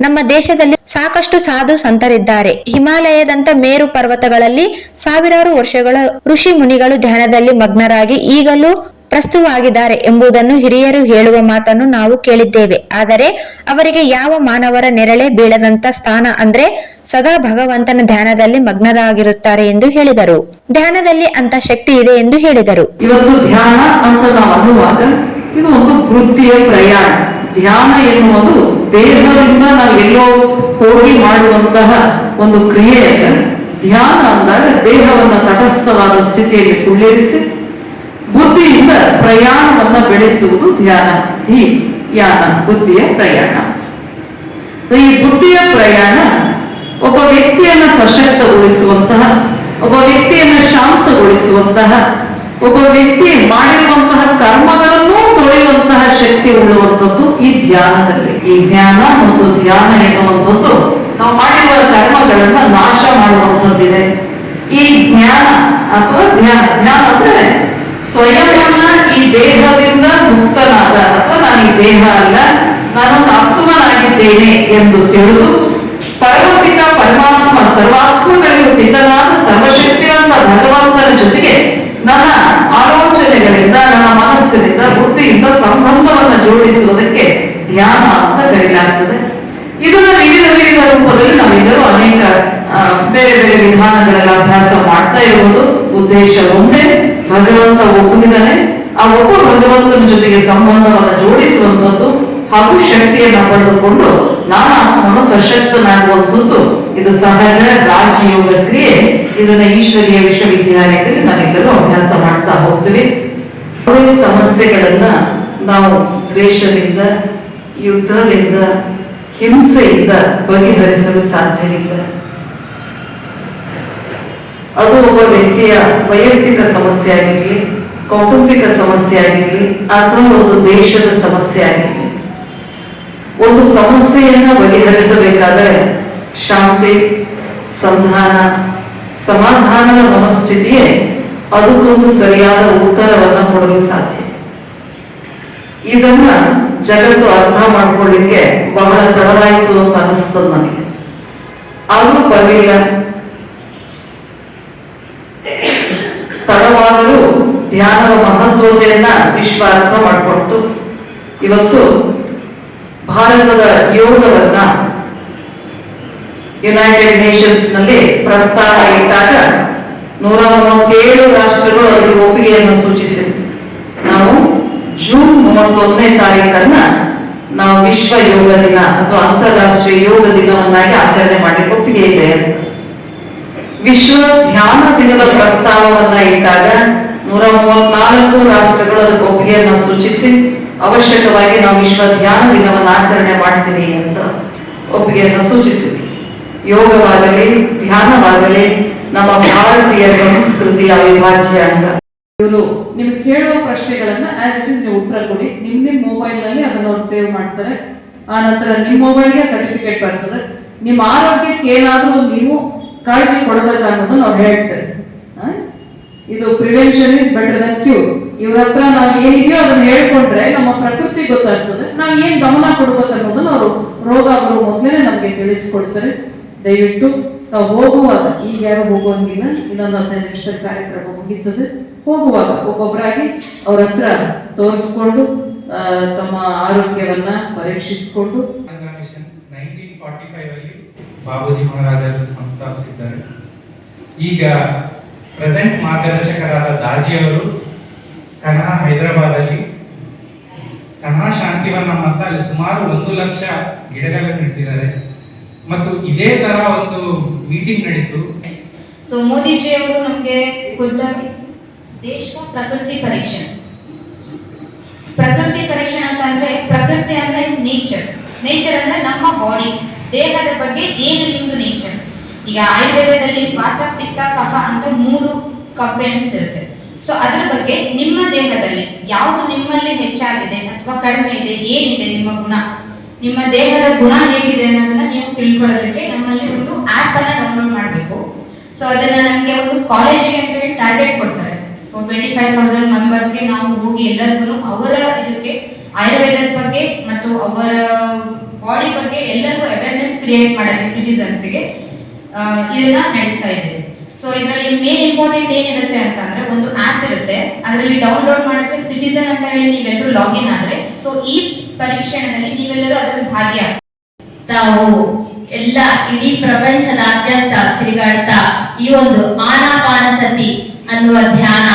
ನಮ್ಮ ದೇಶದಲ್ಲಿ ಸಾಕಷ್ಟು ಸಾಧು ಸಂತರಿದ್ದಾರೆ. ಹಿಮಾಲಯದಂತ ಮೇರು ಪರ್ವತಗಳಲ್ಲಿ ಸಾವಿರಾರು ವರ್ಷಗಳ ಋಷಿ ಮುನಿಗಳು ಧ್ಯಾನದಲ್ಲಿ ಮಗ್ನರಾಗಿ ಈಗಲೂ ಪ್ರಸ್ತುತವಾಗಿದ್ದಾರೆ ಎಂಬುದನ್ನು ಹಿರಿಯರು ಹೇಳುವ ಮಾತನ್ನು ನಾವು ಕೇಳಿದ್ದೇವೆ. ಆದರೆ ಅವರಿಗೆ ಯಾವ ಮಾನವರ ನೆರಳೆ ಬೀಳದಂತ ಸ್ಥಾನ ಅಂದ್ರೆ ಸದಾ ಭಗವಂತನ ಧ್ಯಾನದಲ್ಲಿ ಮಗ್ನರಾಗಿರುತ್ತಾರೆ ಎಂದು ಹೇಳಿದರು. ಧ್ಯಾನದಲ್ಲಿ ಅಂತ ಶಕ್ತಿ ಇದೆ ಎಂದು ಹೇಳಿದರು. ಇವತ್ತು ಧ್ಯಾನ ಅಂತ ನಾವು ಅನ್ನುವಾಗ ಇದು ಒಂದು ವೃತ್ತಿಯ ಪ್ರಯಾಣ. ಧ್ಯಾನ ಎನ್ನುವುದು ದೇಹದಿಂದ ನಾವು ಎಲ್ಲೋ ಹೋಗಿ ಮಾಡುವಂತಹ ಒಂದು ಕ್ರಿಯೆಯಲ್ಲ. ಧ್ಯಾನ ಅಂದಾಗ ದೇಹವನ್ನ ತಟಸ್ಥವಾದ ಸ್ಥಿತಿಯಲ್ಲಿ ಕುಳ್ಳಿರಿಸಿ ಬುದ್ಧಿಯಿಂದ ಪ್ರಯಾಣವನ್ನ ಬೆಳೆಸುವುದು ಧ್ಯಾನ. ಈ ಯಾನ ಬುದ್ಧಿಯ ಪ್ರಯಾಣ. ಈ ಬುದ್ಧಿಯ ಪ್ರಯಾಣ ಒಬ್ಬ ವ್ಯಕ್ತಿಯನ್ನ ಸಶಕ್ತಗೊಳಿಸುವಂತಹ, ಒಬ್ಬ ವ್ಯಕ್ತಿಯನ್ನ ಶಾಂತಗೊಳಿಸುವಂತಹ, ಒಬ್ಬ ವ್ಯಕ್ತಿ ಮಾಡಿರುವಂತಹ ಕರ್ಮಗಳನ್ನು ತೊಳೆಯುವಂತಹ ಶಕ್ತಿ ಉಳ್ಳುವಂಥದ್ದು ಈ ಧ್ಯಾನದಲ್ಲಿ. ಈ ಜ್ಞಾನ ಮತ್ತು ಧ್ಯಾನ ಎನ್ನುವಂಥದ್ದು ನಾವು ಮಾಡಿರುವ ಕರ್ಮಗಳನ್ನ ನಾಶ ಮಾಡುವಂಥದ್ದಿದೆ. ಈ ಜ್ಞಾನ ಅಥವಾ ಧ್ಯಾನ, ಧ್ಯಾನ ಅಂದ್ರೆ ಸ್ವಯಂವನ್ನ ಈ ದೇಹದಿಂದ ಮುಕ್ತನಾದ, ಅಥವಾ ನಾನು ಈ ದೇಹ ಅಲ್ಲ, ನಾನೊಂದು ಆತ್ಮನಾಗಿದ್ದೇನೆ ಎಂದು ತಿಳಿದು ಪರಮಪಿತ ಪರಮಾತ್ಮ ಸರ್ವಾತ್ಮಗಳಿಗೂ ಪಿತನಾದ ಸರ್ವಶಕ್ತಿವಂತ ಭಗವಂತನ ಜೊತೆಗೆ ನನ್ನ ಆಲೋಚನೆಗಳಿಂದ, ನನ್ನ ಮನಸ್ಸಿನಿಂದ, ಬುದ್ಧಿಯಿಂದ ಸಂಬಂಧವನ್ನು ಜೋಡಿಸುವುದಕ್ಕೆ ಧ್ಯಾನ ಅಂತ ಕರೆಯಲಾಗ್ತದೆ. ಇದನ್ನ ವಿವಿಧ ರೂಪದಲ್ಲಿ ನಾವೆಲ್ಲರೂ ಅನೇಕ ಬೇರೆ ಬೇರೆ ವಿಧಾನಗಳೆಲ್ಲ ಅಭ್ಯಾಸ ಮಾಡ್ತಾ ಇರುವುದು. ಉದ್ದೇಶ ಒಂದೇ, ಭಗವಂತ ಒಬ್ಬನಿದ್ದಾನೆ, ಆ ಒಬ್ಬ ಭಗವಂತನ ಜೊತೆಗೆ ಸಂಬಂಧವನ್ನು ಜೋಡಿಸುವಂಥದ್ದು ಹಾಗೂ ಶಕ್ತಿಯನ್ನ ಪಡೆದುಕೊಂಡು ನಾನು ಸಶಕ್ತನಾಗುವಂಥದ್ದು. ಇದು ಸಹಜ ರಾಜಯೋಗ ಕ್ರಿಯೆ. ಇದನ್ನ ಈಶ್ವರೀಯ ವಿಶ್ವವಿದ್ಯಾಲಯದಲ್ಲಿ ನಾವೆಲ್ಲರೂ ಅಭ್ಯಾಸ ಮಾಡ್ತಾ ಹೋಗ್ತೀವಿ. ಸಮಸ್ಯೆಗಳನ್ನ ನಾವು ದ್ವೇಷದಿಂದ, ಯುದ್ಧದಿಂದ, ಹಿಂಸೆಯಿಂದ ಬಗೆಹರಿಸಲು ಸಾಧ್ಯವಿಲ್ಲ. ಅದು ಒಬ್ಬ ವ್ಯಕ್ತಿಯ ವೈಯಕ್ತಿಕ ಸಮಸ್ಯೆ ಆಗಿರಲಿ, ಕೌಟುಂಬಿಕ ಸಮಸ್ಯೆ ಆಗಿರಲಿ, ಅಥವಾ ಒಂದು ದೇಶದ ಸಮಸ್ಯೆ ಆಗಿರಲಿ. ಒಂದು ಸಮಸ್ಯೆಯನ್ನ ಬಗೆಹರಿಸಬೇಕಾದರೆ ಶಾಂತಿ, ಸಂಧಾನ, ಸಮಾಧಾನದ ಮನಸ್ಥಿತಿಯೇ ಅದಕ್ಕೊಂದು ಸರಿಯಾದ ಉತ್ತರವನ್ನ ಕೊಡಲು ಸಾಧ್ಯ. ಇದನ್ನ ಜಗತ್ತು ಅರ್ಥ ಮಾಡ್ಕೊಳ್ಳಿಕ್ಕೆ ಬಹಳ ತಡವಾಯಿತು ಅಂತ ಅನಿಸ್ತದ ನನಗೆ. ಆದ್ರೂ ಪರವಾಗಿಲ್ಲ, ತಡವಾದರೂ ಧ್ಯಾನದ ಮಹತ್ವತೆಯನ್ನ ವಿಶ್ವ ಅರ್ಥ ಮಾಡಿಕೊಡ್ತು. ಇವತ್ತು ಭಾರತದ ಯೋಗವನ್ನ ಯುನೈಟೆಡ್ ನೇಷನ್ಸ್ ನಲ್ಲಿ ಪ್ರಸ್ತಾವ ಇಟ್ಟಾಗ 137 ರಾಷ್ಟ್ರಗಳು ಅದಕ್ಕೆ ಒಪ್ಪಿಗೆಯನ್ನು ಸೂಚಿಸಿದೆ. ನಾವು ಜೂನ್ 31ನೇ ತಾರೀಕನ್ನ ನಾವು ವಿಶ್ವ ಯೋಗ ದಿನ ಅಥವಾ ಅಂತಾರಾಷ್ಟ್ರೀಯ ಯೋಗ ದಿನವನ್ನಾಗಿ ಆಚರಣೆ ಮಾಡಲಿಕ್ಕೆ ಒಪ್ಪಿಗೆ ಇದೆ. ವಿಶ್ವ ಧ್ಯಾನ ದಿನದ ಪ್ರಸ್ತಾವವನ್ನ ಇಟ್ಟಾಗ 134 ರಾಷ್ಟ್ರಗಳು ಅದಕ್ಕೆ ಒಪ್ಪಿಗೆಯನ್ನು ಸೂಚಿಸಿ ಅವಶ್ಯಕವಾಗಿ ನಾವು ವಿಶ್ವ ಧ್ಯಾನ ದಿನವನ್ನು ಆಚರಣೆ ಮಾಡ್ತೀವಿ ಅಂತ ಒಪ್ಪಿಗೆಯನ್ನು ಸೂಚಿಸಿದ್ವಿ. ಯೋಗವಾಗಲಿ ಧ್ಯಾನವಾಗಲಿ ನಮ್ಮ ಭಾರತೀಯ ಸಂಸ್ಕೃತಿಯ ಅವಿಭಾಜ್ಯ ಅಂಗ. ಇವರು ನಿಮ್ಗೆ ಕೇಳುವ ಪ್ರಶ್ನೆಗಳನ್ನ ಆಸ್ ಇಟ್ ಇಸ್ ನೀವು ಉತ್ತರ ಕೊಡಿ. ನಿಮ್ ಮೊಬೈಲ್ ನಲ್ಲಿ ಅದನ್ನ ಅವ್ರು ಸೇವ್ ಮಾಡ್ತಾರೆ. ಆ ನಂತರ ನಿಮ್ ಮೊಬೈಲ್ಗೆ ಸರ್ಟಿಫಿಕೇಟ್ ಬರ್ತದೆ. ನಿಮ್ಮ ಆರೋಗ್ಯಕ್ಕೆ ಏನಾದ್ರೂ ನೀವು ಕಾಳಜಿ ಕೊಡಬೇಕು ಅನ್ನೋದನ್ನ ಅವ್ರು ಹೇಳ್ತಾರೆ. ಇದು prevention is better than cure. ಇವ್ರ ಹತ್ರ ನಾವು ಏನಿದೆಯೋ ಅದನ್ನ ಹೇಳ್ಕೊಂಡ್ರೆ ನಮ್ಮ ಪ್ರಕೃತಿ ಗೊತ್ತಾಗ್ತದೆ. ನಾವು ಏನ್ ಗಮನ ಕೊಡ್ಬೇಕು ಅನ್ನೋದನ್ನ ಅವರು ರೋಗ ಬರುವ ಮೊದಲೇ ನಮ್ಗೆ ತಿಳಿಸ್ಕೊಡ್ತಾರೆ. ದಯವಿಟ್ಟು ತಾವು ಹೋಗುವಾಗ, ಈಗ ಯಾರು ಹೋಗುವಂಗಿಲ್ಲ, ಇನ್ನೊಂದು 15 ನಿಮಿಷದ ಕಾರ್ಯಕ್ರಮ ಮುಗೀತದೆ. ಹೋಗುವಾಗ ಒಬ್ಬೊಬ್ಬರಾಗಿ ಅವ್ರ ಹತ್ರ ತೋರಿಸ್ಕೊಂಡು ತಮ್ಮ ಆರೋಗ್ಯವನ್ನ ಪರೀಕ್ಷಿಸಿಕೊಂಡು 1945 ಅಲ್ಲಿ ಬಾಬೂಜಿ ಮಹಾರಾಜರು ಸಂಸ್ಥಾಪಿಸಿದ್ದಾರೆ. ಈಗ ಪ್ರೆಸೆಂಟ್ ಮಾರ್ಗದರ್ಶಕರಾದ ದಾಜಿಯವರು ಕನ್ಹಾ ಹೈದರಾಬಾದಲ್ಲಿ ಕನ್ಹಾ ಶಾಂತಿವನ ಅಂತ ಅಲ್ಲಿ ಸುಮಾರು 1 ಲಕ್ಷ ಗಿಡಗಳನ್ನು ನೆಟ್ಟಿದ್ದಾರೆ. ಮತ್ತು ಇದೇ ತರ ಒಂದು ಮೀಟಿಂಗ್ ನಡೀತು. ಸೊ ಮೋದಿಜಿ ಅವರು ನಮಗೆ ಖುದ್ದಾಗಿ ದೇಶದ ಪ್ರಕೃತಿ ಪರೀಕ್ಷೆ ಅಂತ ಅಂದ್ರೆ ಪ್ರಕೃತಿ ಅಂದ್ರೆ ನೇಚರ್ ಅಂದ್ರೆ ನಮ್ಮ ಬಾಡಿ, ದೇಹದ ಬಗ್ಗೆ ಏನು ನಿಮ್ದು ನೇಚರ್. ಈಗ ಆಯುರ್ವೇದದಲ್ಲಿ ವಾತ ಪಿತ್ತ ಕಫ ಅಂತ 3 ಕಂಪೋನೆಂಟ್ಸ್ ಇರುತ್ತೆ. ಸೊ ಅದ್ರ ಬಗ್ಗೆ ನಿಮ್ಮ ದೇಹದಲ್ಲಿ ಯಾವುದು ನಿಮ್ಮಲ್ಲಿ ಹೆಚ್ಚಾಗಿದೆ ಅಥವಾ ಕಡಿಮೆ ಇದೆ, ಏನಿದೆ ನಿಮ್ಮ ಗುಣ, ನಿಮ್ಮ ದೇಹದ ಗುಣ ಹೇಗಿದೆ ಅನ್ನೋದನ್ನ ನೀವು ತಿಳ್ಕೊಳ್ಳೋದಕ್ಕೆ ನಮ್ಮಲ್ಲಿ ಒಂದು ಆಪ್ ಅನ್ನ ಡೌನ್ಲೋಡ್ ಮಾಡಬೇಕು. ಸೊ ಅದನ್ನ ನಮಗೆ ಒಂದು ಕಾಲೇಜಿಗೆ ಅಂತ ಹೇಳಿ ಟಾರ್ಗೆಟ್ ಕೊಡ್ತಾರೆ. ಸೊ 25,000 ಮೆಂಬರ್ಸ್ಗೆ ನಾವು ಹೋಗಿ ಎಲ್ಲರಿಗೂ ಅವರ ಇದಕ್ಕೆ ಆಯುರ್ವೇದದ ಬಗ್ಗೆ ಮತ್ತು ಅವರ ಬಾಡಿ ಬಗ್ಗೆ ಎಲ್ಲರಿಗೂ ಅವೇರ್ನೆಸ್ ಕ್ರಿಯೇಟ್ ಮಾಡೋಕ್ಕೆ ಸಿಟಿಸನ್ಸ್ಗೆ ಇದನ್ನ ನಡೆಸ್ತಾ ಇದ್ದೀವಿ. ಸೊ ಇದರಲ್ಲಿ ಮೇನ್ ಇಂಪಾರ್ಟೆಂಟ್ ಏನಿರುತ್ತೆ ಅಂತಂದ್ರೆ ಒಂದು ಆಪ್ ಇರುತ್ತೆ, ಅದರಲ್ಲಿ ಡೌನ್ಲೋಡ್ ಮಾಡಿದ್ರೆ ಸಿಟಿಸನ್ ಅಂತ ಹೇಳಿ ನೀವೆಲ್ಲರೂ ಲಾಗಿನ್ ಆದ್ರೆ ಸೊ ಈ ಪರೀಕ್ಷಣದಲ್ಲಿ ನೀವೆಲ್ಲರೂ ಅದರಲ್ಲಿ ಭಾಗಿಯಾಗ ತಾವು ಎಲ್ಲ ಇಡೀ ಪ್ರಪಂಚದಾದ್ಯಂತ ತಿರುಗಾಡ್ತಾ ಈ ಒಂದು ಆನಾಪಾನಸತಿ ಅನ್ನುವ ಧ್ಯಾನ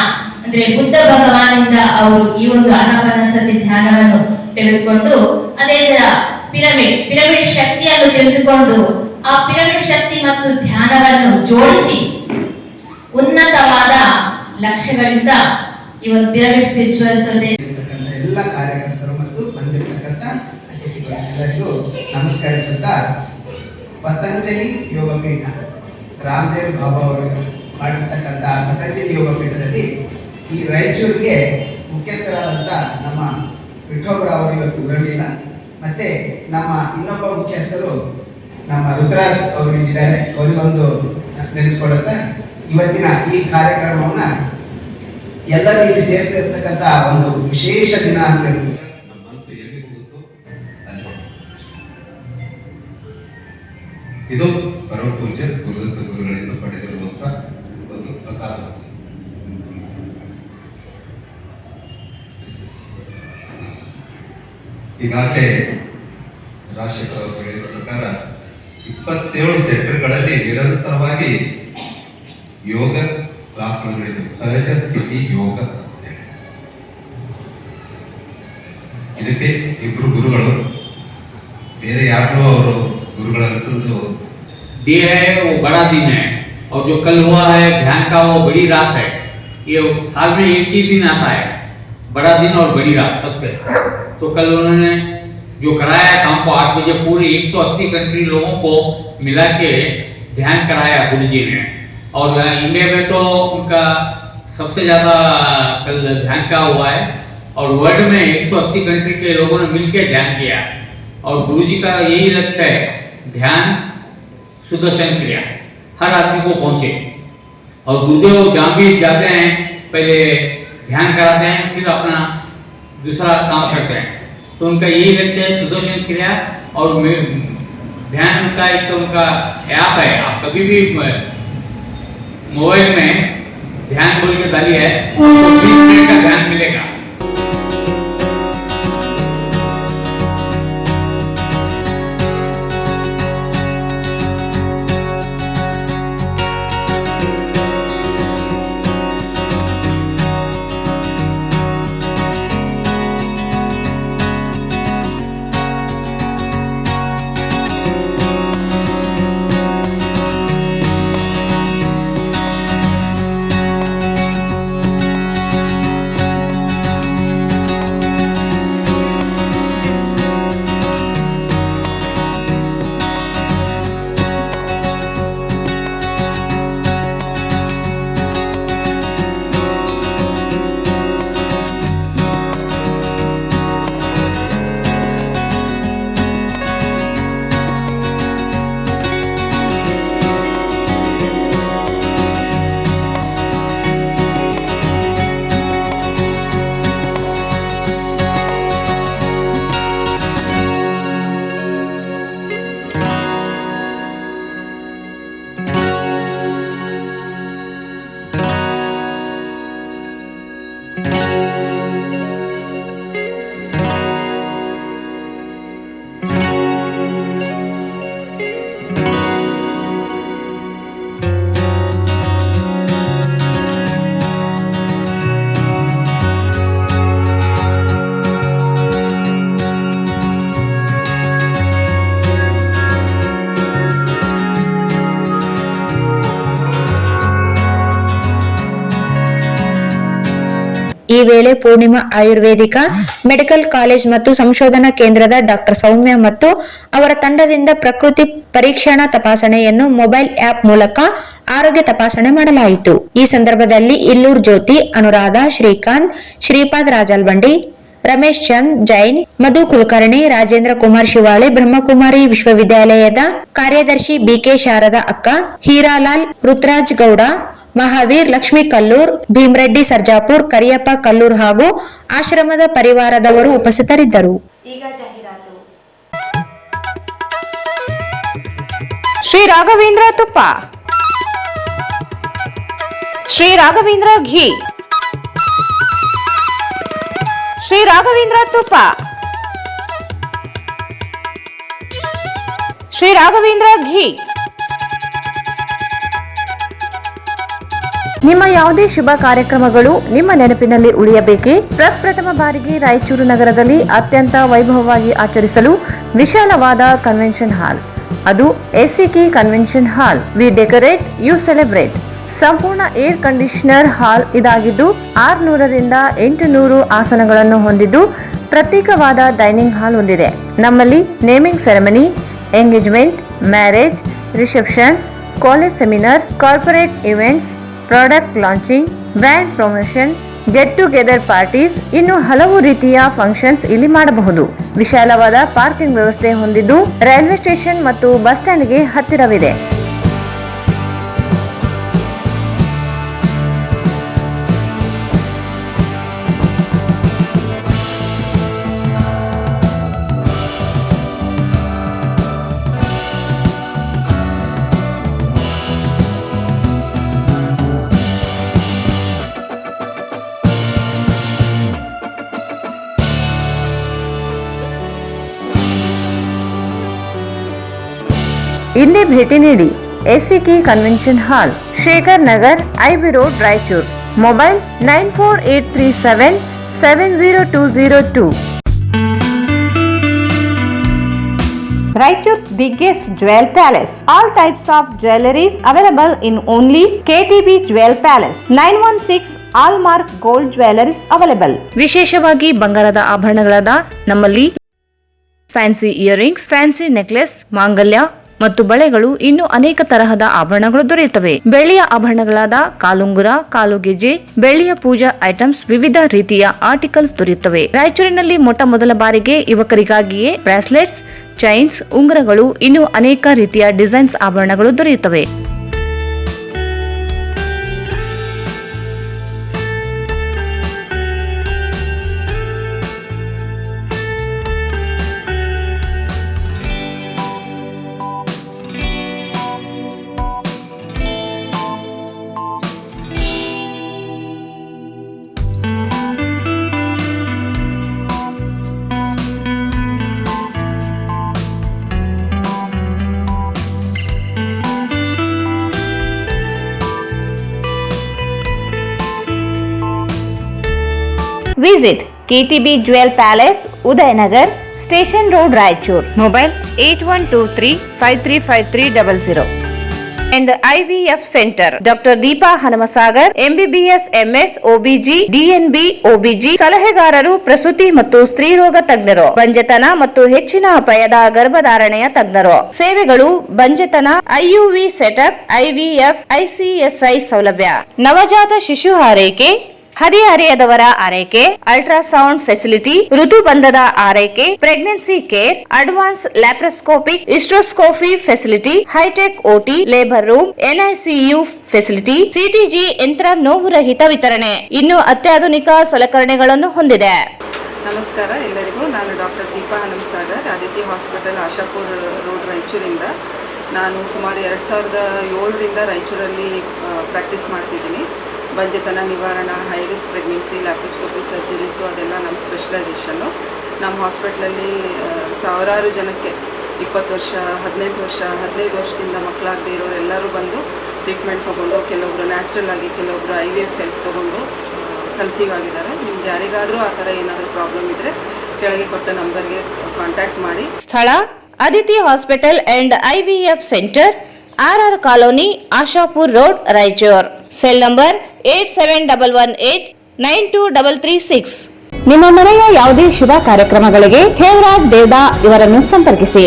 ಅಂದ್ರೆ ಬುದ್ಧ ಭಗವಾನಿಂದ ಅವರು ಈ ಒಂದು ಆನಾಪಾನಸತಿ ಧ್ಯಾನವನ್ನು ತೆಗೆದುಕೊಂಡು ಅದೇ ತರ ಪಿರಮಿಡ್ ಶಕ್ತಿಯನ್ನು ತಿಳಿದುಕೊಂಡು ಆ ಪಿರಮಿಡ್ ಶಕ್ತಿ ಮತ್ತು ಧ್ಯಾನವನ್ನು ಜೋಡಿಸಿ ಉನ್ನತವಾದ ಲಕ್ಷ್ಯಗಳಿಂದ ಈ ಒಂದು ಪಿರಮಿಡ್ ಸ್ಪಿರಿಚುವಲ್ ಎಲ್ಲ ಕಾರ್ಯಕರ್ತರು ಮತ್ತು ಬಂದಿರತಕ್ಕಂಥ ಅತಿಥಿಗಳೆಲ್ಲರಿಗೂ ನಮಸ್ಕರಿಸುತ್ತಾ, ಪತಂಜಲಿ ಯೋಗಪೀಠ ರಾಮದೇವ್ ಬಾಬಾ ಅವರು ಮಾಡಿರ್ತಕ್ಕಂಥ ಪತಂಜಲಿ ಯೋಗಪೀಠದಲ್ಲಿ ಈ ರಾಯಚೂರಿಗೆ ಮುಖ್ಯಸ್ಥರಾದಂಥ ನಮ್ಮ ವಿಠೋಬರಾವ್ ಅವರು ಇವತ್ತು ಬರಲಿಲ್ಲ. ಮತ್ತೆ ನಮ್ಮ ಇನ್ನೊಬ್ಬ ಮುಖ್ಯಸ್ಥರು ನಮ್ಮ ರುದ್ರಾಜ್ ಅವರು ಇದ್ದಾರೆ, ಅವರಿಗೊಂದು ನೆನೆಸ್ಕೊಳ್ಳುತ್ತಾ ಇವತ್ತಿನ ಈ ಕಾರ್ಯಕ್ರಮವನ್ನ ಎಲ್ಲರೂ ಇಲ್ಲಿ ಸೇರ್ತಿರ್ತಕ್ಕಂಥ ಒಂದು ವಿಶೇಷ ದಿನ ಅಂತ ಹೇಳ್ತೀವಿ. ನಮ್ಮ ಮನಸ್ಸು ಎಲ್ಲಿ ಹೋಗುತ್ತೋ ಅಲ್ಲಿ ಇದು ಪರಮ ಪೂಜ್ಯ ಗುರುದತ್ತ ಗುರುಗಳಿಂದ ಪಡೆದಿರುವಂತ ಒಂದು ಪ್ರಸಾದ. ಈಗಾಗಲೇ ರಾಜಶೇಖರ್ ಅವರು ಹೇಳಿದ ಪ್ರಕಾರ 27 ಸೆಕ್ಟರ್ಗಳಲ್ಲಿ ನಿರಂತರವಾಗಿ ಯೋಗ ಕ್ಲಾಸ್ಗಳು ನಡೆದಿದೆ. ಸಹಜ ಸ್ಥಿತಿ ಯೋಗ, ಇದಕ್ಕೆ ಇಬ್ರು ಗುರುಗಳು, ಬೇರೆ ಯಾರು ಅವರು गुरुगुरु डे है वो बड़ा दिन है और जो कल हुआ है ध्यान का वो बड़ी रात है। ये साल में एक ही दिन आता है, बड़ा दिन और बड़ी रात सबसे। तो कल उन्होंने जो कराया काम को 8 बजे पूरे 180 कंट्री लोगों को मिला के ध्यान कराया गुरु जी ने। और इंडिया में तो उनका सबसे ज़्यादा कल ध्यान का हुआ है और वर्ल्ड में 180 कंट्री के लोगों ने मिलकर ध्यान किया। और गुरु जी का यही लक्ष्य है, ध्यान सुदर्शन क्रिया हर आदमी को पहुंचे। और गुरुदेव जहाँ भी जाते हैं पहले ध्यान कराते हैं, फिर अपना दूसरा काम करते हैं। तो उनका यही लक्ष्य है सुदर्शन क्रिया। और ध्यान का एक तो उनका ऐप है, आप कभी भी मोबाइल में ध्यान बोल के डाली है तो 20 ಈ ವೇಳೆ ಪೂರ್ಣಿಮಾ ಆಯುರ್ವೇದಿಕ ಮೆಡಿಕಲ್ ಕಾಲೇಜ್ ಮತ್ತು ಸಂಶೋಧನಾ ಕೇಂದ್ರದ ಡಾಕ್ಟರ್ ಸೌಮ್ಯ ಮತ್ತು ಅವರ ತಂಡದಿಂದ ಪ್ರಕೃತಿ ಪರೀಕ್ಷಣಾ ತಪಾಸಣೆಯನ್ನು ಮೊಬೈಲ್ ಆಪ್ ಮೂಲಕ ಆರೋಗ್ಯ ತಪಾಸಣೆ ಮಾಡಲಾಯಿತು. ಈ ಸಂದರ್ಭದಲ್ಲಿ ಇಲ್ಲೂರ್ ಜ್ಯೋತಿ, ಅನುರಾಧ, ಶ್ರೀಕಾಂತ್, ಶ್ರೀಪಾದ್ ರಾಜಲ್ಬಂಡಿ, ರಮೇಶ್ ಚಂದ್ ಜೈನ್, ಮಧು ಕುಲಕರ್ಣಿ, ರಾಜೇಂದ್ರ ಕುಮಾರ್ ಶಿವಾಳೆ, ಬ್ರಹ್ಮಕುಮಾರಿ ವಿಶ್ವವಿದ್ಯಾಲಯದ ಕಾರ್ಯದರ್ಶಿ ಬಿಕೆ ಶಾರದಾ ಅಕ್ಕ, ಹೀರಾಲಾಲ್, ರುದ್ರಾಜ್ ಗೌಡ, ಮಹಾವೀರ್, ಲಕ್ಷ್ಮೀ ಕಲ್ಲೂರ್, ಭೀಮರೆಡ್ಡಿ ಸರ್ಜಾಪುರ್, ಕರಿಯಪ್ಪ ಕಲ್ಲೂರ್ ಹಾಗೂ ಆಶ್ರಮದ ಪರಿವಾರದವರು ಉಪಸ್ಥಿತರಿದ್ದರು. ಈಗ ಜಾಹೀರಾತು. ಶ್ರೀ ರಾಘವೇಂದ್ರ ತುಪ್ಪ, ಶ್ರೀ ರಾಘವೇಂದ್ರ ಘೀ, ಶ್ರೀ ರಾಘವೇಂದ್ರ ತುಪ್ಪ, ಶ್ರೀ ರಾಘವೇಂದ್ರ ಘೀ. ನಿಮ್ಮ ಯಾವುದೇ ಶುಭ ಕಾರ್ಯಕ್ರಮಗಳು ನಿಮ್ಮ ನೆನಪಿನಲ್ಲಿ ಉಳಿಯಬೇಕೇ? ಪ್ರಪ್ರಥಮ ಬಾರಿಗೆ ರಾಯಚೂರು ನಗರದಲ್ಲಿ ಅತ್ಯಂತ ವೈಭವವಾಗಿ ಆಚರಿಸಲು ವಿಶಾಲವಾದ ಕನ್ವೆನ್ಷನ್ ಹಾಲ್, ಅದು ACK convention hall. We decorate, you celebrate. ಸಂಪೂರ್ಣ ಏರ್ ಕಂಡೀಷನರ್ ಹಾಲ್ ಇದಾಗಿದ್ದು 600ರಿಂದ 800 ಆಸನಗಳನ್ನು ಹೊಂದಿದ್ದು ಪ್ರತ್ಯೇಕವಾದ ಡೈನಿಂಗ್ ಹಾಲ್ ಹೊಂದಿದೆ. ನಮ್ಮಲ್ಲಿ naming ceremony, engagement, marriage, reception, college seminars, corporate events, product launching, brand promotion, get together parties, ಇನ್ನು ಹಲವು ರೀತಿಯ ಫಂಕ್ಷನ್ಸ್ ಇಲ್ಲಿ ಮಾಡಬಹುದು. ವಿಶಾಲವಾದ ಪಾರ್ಕಿಂಗ್ ವ್ಯವಸ್ಥೆ ಹೊಂದಿದ್ದು ರೈಲ್ವೆ ಸ್ಟೇಷನ್ ಮತ್ತು ಬಸ್ ಸ್ಟ್ಯಾಂಡ್ಗೆ ಹತ್ತಿರವಿದೆ. ಇಂದೇ ಭೇಟಿ ನೀಡಿ. ACK convention hall, Shekhar Nagar, IB road, Raichur. Mobile 9483770202. Raichuru's biggest jewel palace. All types of jewelries available in only KTB Jewel Palace. 916 Allmark Gold Jewelries available. ವಿಶೇಷವಾಗಿ ಬಂಗಾರದ ಆಭರಣಗಳಾದ ನಮ್ಮಲ್ಲಿ ಫ್ಯಾನ್ಸಿ ಇಯರಿಂಗ್ಸ್, ಫ್ಯಾನ್ಸಿ ನೆಕ್ಲೆಸ್, ಮಾಂಗಲ್ಯ ಮತ್ತು ಬಳೆಗಳು, ಇನ್ನು ಅನೇಕ ತರಹದ ಆಭರಣಗಳು ದೊರೆಯುತ್ತವೆ. ಬೆಳ್ಳಿಯ ಆಭರಣಗಳಾದ ಕಾಲುಂಗುರ, ಕಾಲುಗೆಜೆ, ಬೆಳ್ಳಿಯ ಪೂಜಾ ಐಟಮ್ಸ್, ವಿವಿಧ ರೀತಿಯ ಆರ್ಟಿಕಲ್ಸ್ ದೊರೆಯುತ್ತವೆ. ರಾಯಚೂರಿನಲ್ಲಿ ಮೊಟ್ಟ ಮೊದಲ ಬಾರಿಗೆ ಯುವಕರಿಗಾಗಿಯೇ ಬ್ರಾಸ್ಲೆಟ್ಸ್, ಚೈನ್ಸ್, ಉಂಗುರಗಳು, ಇನ್ನು ಅನೇಕ ರೀತಿಯ ಡಿಸೈನ್ಸ್ ಆಭರಣಗಳು ದೊರೆಯುತ್ತವೆ. Visit KTB Jewel Palace, Udayanagar, Station Road, Raichur. Mobile 8123535300. And IVF Center, Dr. Deepa Hanamasagar, MBBS, MS, OBG, DNB, OBG, ಸಲಹೆಗಾರರು, ಪ್ರಸೂತಿ ಮತ್ತು ಸ್ತ್ರೀರೋಗ ತಜ್ಞರು, ಬಂಜೆತನ ಮತ್ತು ಹೆಚ್ಚಿನ ಅಪಾಯದ ಗರ್ಭಧಾರಣೆಯ ತಜ್ಞರು. ಸೇವೆಗಳು: ಬಂಜೆತನ, IUV ಸೆಟಪ್, IVF, ICSI ಸೌಲಭ್ಯ, ನವಜಾತ ಶಿಶು ಆರೈಕೆ, ಹದಿಹರೆಯದವರ ಆರೈಕೆ, ಅಲ್ಟ್ರಾಸೌಂಡ್ ಫೆಸಿಲಿಟಿ, ಋತುಬಂಧದ ಆರೈಕೆ, pregnancy care, advance laparoscopic hysteroscopy facility, high tech OT, labour room, NICU facility, CTG ಯಂತ್ರ ನೋವು ರಹಿತ ವಿತರಣೆ, ಇನ್ನು ಅತ್ಯಾಧುನಿಕ ಸಲಕರಣೆಗಳನ್ನು ಹೊಂದಿದೆ. ನಮಸ್ಕಾರ ಎಲ್ಲರಿಗೂ. ನಾನು doctor Deepa Hanumasagar, Aditya hospital, Ashapur road, ರಾಯಚೂರಿಂದ. ನಾನು ಸುಮಾರು 2007ರಿಂದ ರಾಯಚೂರಲ್ಲಿ ಪ್ರಾಕ್ಟೀಸ್ ಮಾಡ್ತಿದ್ದೀನಿ. ಬಂಜೆತನ ನಿವಾರಣಾ, high risk pregnancy, laparoscopy surgeries ಅದೆಲ್ಲ ನಮ್ಮ ಸ್ಪೆಷಲೈಸೇಷನ್ನು. ನಮ್ಮ ಹಾಸ್ಪಿಟ್ಲಲ್ಲಿ ಸಾವಿರಾರು ಜನಕ್ಕೆ 20 ವರ್ಷ, 18 ವರ್ಷ, 15 ವರ್ಷದಿಂದ ಮಕ್ಕಳಾಗದೇ ಇರೋರೆಲ್ಲರೂ ಬಂದು ಟ್ರೀಟ್ಮೆಂಟ್ ತೊಗೊಂಡು, ಕೆಲವೊಬ್ಬರು ನ್ಯಾಚುರಲ್ ಆಗಿ, ಕೆಲವೊಬ್ಬರು IVF ಹೆಲ್ಪ್ ತೊಗೊಂಡು ಕನ್ಸೀವ್ ಆಗಿದ್ದಾರೆ. ನಿಮ್ಗೆ ಯಾರಿಗಾದರೂ ಆ ಥರ ಏನಾದರೂ ಪ್ರಾಬ್ಲಮ್ ಇದ್ದರೆ ಕೆಳಗೆ ಕೊಟ್ಟ ನಂಬರ್ಗೆ ಕಾಂಟ್ಯಾಕ್ಟ್ ಮಾಡಿ. ಸ್ಥಳ: Aditya hospital and IVF centre, RR colony, Ashapur road, Raichur. Cell number 871188 9236. ನಿಮ್ಮ ಮನೆಯ ಯಾವುದೇ ಶುಭ ಕಾರ್ಯಕ್ರಮಗಳಿಗೆ ಹೇಮರಾಜ್ ದೇವದಾ ಇವರನ್ನು ಸಂಪರ್ಕಿಸಿ.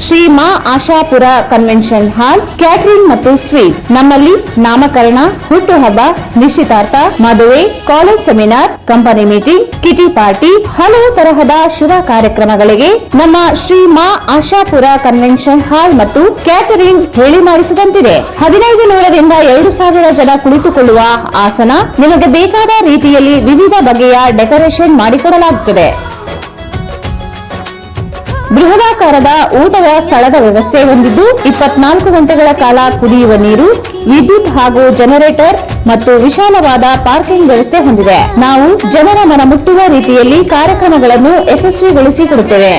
Shri Maa Ashapura convention hall, catering ಮತ್ತು ಸ್ವೀಟ್ಸ್. ನಮ್ಮಲ್ಲಿ ನಾಮಕರಣ, ಹುಟ್ಟುಹಬ್ಬ, ನಿಶ್ಚಿತಾರ್ಥ, ಮದುವೆ, college seminars, company meeting, ಕಿಟಿ party, ಹಲವು ತರಹದ ಶುಭ ಕಾರ್ಯಕ್ರಮಗಳಿಗೆ ನಮ್ಮ ಶ್ರೀ ಮಾ ಆಶಾಪುರ ಕನ್ವೆನ್ಷನ್ ಹಾಲ್ ಮತ್ತು ಕ್ಯಾಟರಿಂಗ್ ಹೇಳಿ ಮಾಡಿಸಿದಂತಿದೆ. 1500 ರಿಂದ 2000 ಜನ ಕುಳಿತುಕೊಳ್ಳುವ ಆಸನ, ನಿಮಗೆ ಬೇಕಾದ ರೀತಿಯಲ್ಲಿ ವಿವಿಧ ಬಗೆಯ ಡೆಕೋರೇಷನ್ ಮಾಡಿಕೊಡಲಾಗುತ್ತದೆ. ಬೃಹದಾಕಾರದ ಊಟದ ಸ್ಥಳದ ವ್ಯವಸ್ಥೆ ಹೊಂದಿದ್ದು 24 ಗಂಟೆಗಳ ಕಾಲ ಕುಡಿಯುವ ನೀರು, ವಿದ್ಯುತ್ ಹಾಗೂ ಜನರೇಟರ್ ಮತ್ತು ವಿಶಾಲವಾದ ಪಾರ್ಕಿಂಗ್ ವ್ಯವಸ್ಥೆ ಹೊಂದಿದೆ. ನಾವು ಜನರ ಮನ ಮುಟ್ಟುವ ರೀತಿಯಲ್ಲಿ ಕಾರ್ಯಕ್ರಮಗಳನ್ನು ಯಶಸ್ವಿಗೊಳಿಸಿಕೊಡುತ್ತೇವೆ.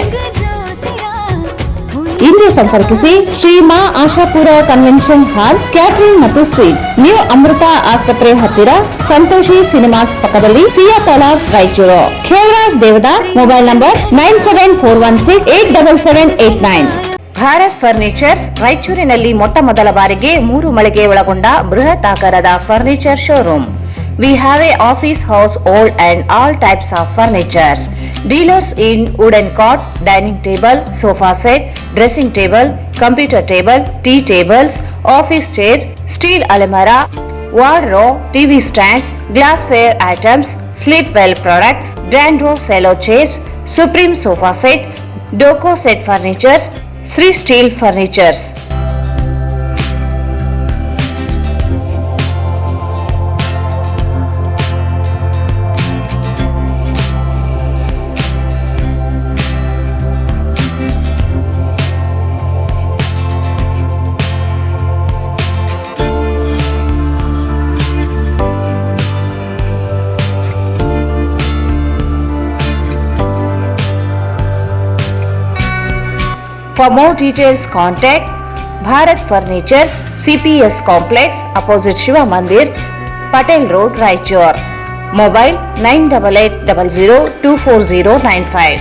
ಇಂದೇ ಸಂಪರ್ಕಿಸಿ Shri Maa Ashapura convention hall, catering ಮತ್ತು ಸ್ವೀಟ್ಸ್, ನ್ಯೂ ಅಮೃತ ಆಸ್ಪತ್ರೆ ಹತ್ತಿರ, ಸಂತೋಷಿ ಸಿನಿಮಾಸ್ ಪಕ್ಕದಲ್ಲಿ, Siyatalab, Raichur. Khevraj Devda, mobile number 9741687789. Bharat furnitures ರಾಯಚೂರಿನಲ್ಲಿ ಮೊಟ್ಟ ಮೊದಲ ಬಾರಿಗೆ 3 ಮಳಿಗೆ ಒಳಗೊಂಡ ಬೃಹತ್ ಆಕಾರದ furniture showroom. We have a office house, old and all types of furnitures. Dealers in wooden cot, dining table, sofa set, dressing table, computer table, tea tables, office chairs, steel almirah, wardrobe, TV stands, glassware items, sleepwell products, Dandro cello chairs, Supreme sofa set, Doco set furnitures, Sri Steel furnitures. For more details, contact Bharat Furnitures, CPS Complex, opposite Shiva Mandir, Patel Road, Raichur. Mobile 9880024095.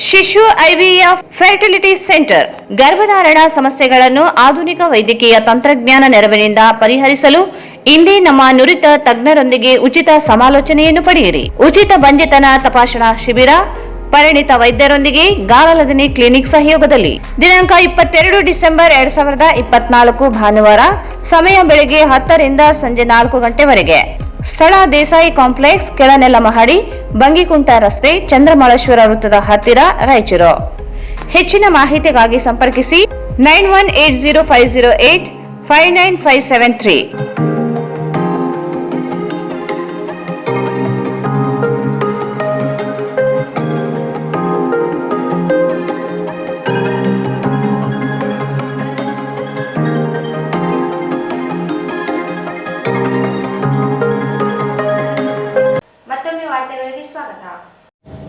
Shishu IVF fertility centre ಗರ್ಭಧಾರಣ ಸಮಸ್ಯೆಗಳನ್ನು ಆಧುನಿಕ ವೈದ್ಯಕೀಯ ತಂತ್ರಜ್ಞಾನ ನೆರವಿನಿಂದ ಪರಿಹರಿಸಲು ಇಂದೇ ನಮ್ಮ ನುರಿತ ತಜ್ಞರೊಂದಿಗೆ ಉಚಿತ ಸಮಾಲೋಚನೆಯನ್ನು ಪಡೆಯಿರಿ. ಉಚಿತ ಬಂಜೆತನ ತಪಾಸಣಾ ಶಿಬಿರ ಪರಿಣಿತ ವೈದ್ಯರೊಂದಿಗೆ ಗಾಲಲದಿನಿ ಕ್ಲಿನಿಕ್ ಸಹಯೋಗದಲ್ಲಿ ದಿನಾಂಕ 22 ಡಿಸೆಂಬರ್ 2024 ಭಾನುವಾರ. ಸಮಯ ಬೆಳಗ್ಗೆ 10 ರಿಂದ ಸಂಜೆ 4 ಗಂಟೆವರೆಗೆ. ಸ್ಥಳ ದೇಸಾಯಿ ಕಾಂಪ್ಲೆಕ್ಸ್, ಕೆಳನೆಲ ಮಹಡಿ, ಬಂಗಿಕುಂಟ ರಸ್ತೆ, ಚಂದ್ರಮಳೇಶ್ವರ ವೃತ್ತದ ಹತ್ತಿರ, ರಾಯಚೂರು. ಹೆಚ್ಚಿನ ಮಾಹಿತಿಗಾಗಿ ಸಂಪರ್ಕಿಸಿ 918050859573.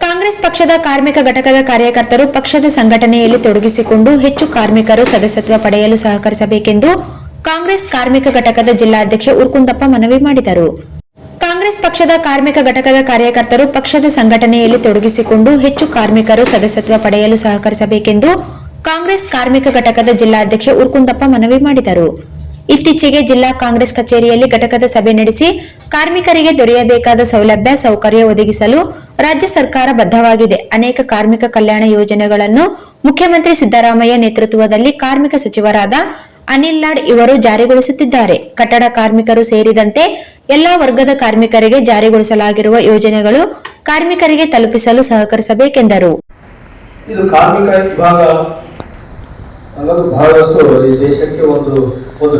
ಕಾಂಗ್ರೆಸ್ ಪಕ್ಷದ ಕಾರ್ಮಿಕ ಘಟಕದ ಕಾರ್ಯಕರ್ತರು ಪಕ್ಷದ ಸಂಘಟನೆಯಲ್ಲಿ ತೊಡಗಿಸಿಕೊಂಡು ಹೆಚ್ಚು ಕಾರ್ಮಿಕರು ಸದಸ್ಯತ್ವ ಪಡೆಯಲು ಸಹಕರಿಸಬೇಕೆಂದು ಕಾಂಗ್ರೆಸ್ ಕಾರ್ಮಿಕ ಘಟಕದ ಜಿಲ್ಲಾಧ್ಯಕ್ಷ ಉರ್ಕುಂದಪ್ಪ ಮನವಿ ಮಾಡಿದರು. ಕಾಂಗ್ರೆಸ್ ಪಕ್ಷದ ಕಾರ್ಮಿಕ ಘಟಕದ ಕಾರ್ಯಕರ್ತರು ಪಕ್ಷದ ಸಂಘಟನೆಯಲ್ಲಿ ತೊಡಗಿಸಿಕೊಂಡು ಹೆಚ್ಚು ಕಾರ್ಮಿಕರು ಸದಸ್ಯತ್ವ ಪಡೆಯಲು ಸಹಕರಿಸಬೇಕೆಂದು ಕಾಂಗ್ರೆಸ್ ಕಾರ್ಮಿಕ ಘಟಕದ ಜಿಲ್ಲಾಧ್ಯಕ್ಷ ಉರ್ಕುಂದಪ್ಪ ಮನವಿ ಮಾಡಿದರು. ಇತ್ತೀಚೆಗೆ ಜಿಲ್ಲಾ ಕಾಂಗ್ರೆಸ್ ಕಚೇರಿಯಲ್ಲಿ ಘಟಕದ ಸಭೆ ನಡೆಸಿ ಕಾರ್ಮಿಕರಿಗೆ ದೊರೆಯಬೇಕಾದ ಸೌಲಭ್ಯ ಸೌಕರ್ಯ ಒದಗಿಸಲು ರಾಜ್ಯ ಸರ್ಕಾರ ಬದ್ಧವಾಗಿದೆ. ಅನೇಕ ಕಾರ್ಮಿಕ ಕಲ್ಯಾಣ ಯೋಜನೆಗಳನ್ನು ಮುಖ್ಯಮಂತ್ರಿ ಸಿದ್ದರಾಮಯ್ಯ ನೇತೃತ್ವದಲ್ಲಿ ಕಾರ್ಮಿಕ ಸಚಿವರಾದ ಅನಿಲ್ ಲಾಡ್ ಇವರು ಜಾರಿಗೊಳಿಸುತ್ತಿದ್ದಾರೆ. ಕಟ್ಟಡ ಕಾರ್ಮಿಕರು ಸೇರಿದಂತೆ ಎಲ್ಲಾ ವರ್ಗದ ಕಾರ್ಮಿಕರಿಗೆ ಜಾರಿಗೊಳಿಸಲಾಗಿರುವ ಯೋಜನೆಗಳು ಕಾರ್ಮಿಕರಿಗೆ ತಲುಪಿಸಲು ಸಹಕರಿಸಬೇಕೆಂದರು. ಇದು ಕಾರ್ಮಿಕ ವಿಭಾಗ ಅನ್ನೋದು ಬಹಳಷ್ಟು ಈ ದೇಶಕ್ಕೆ ಒಂದು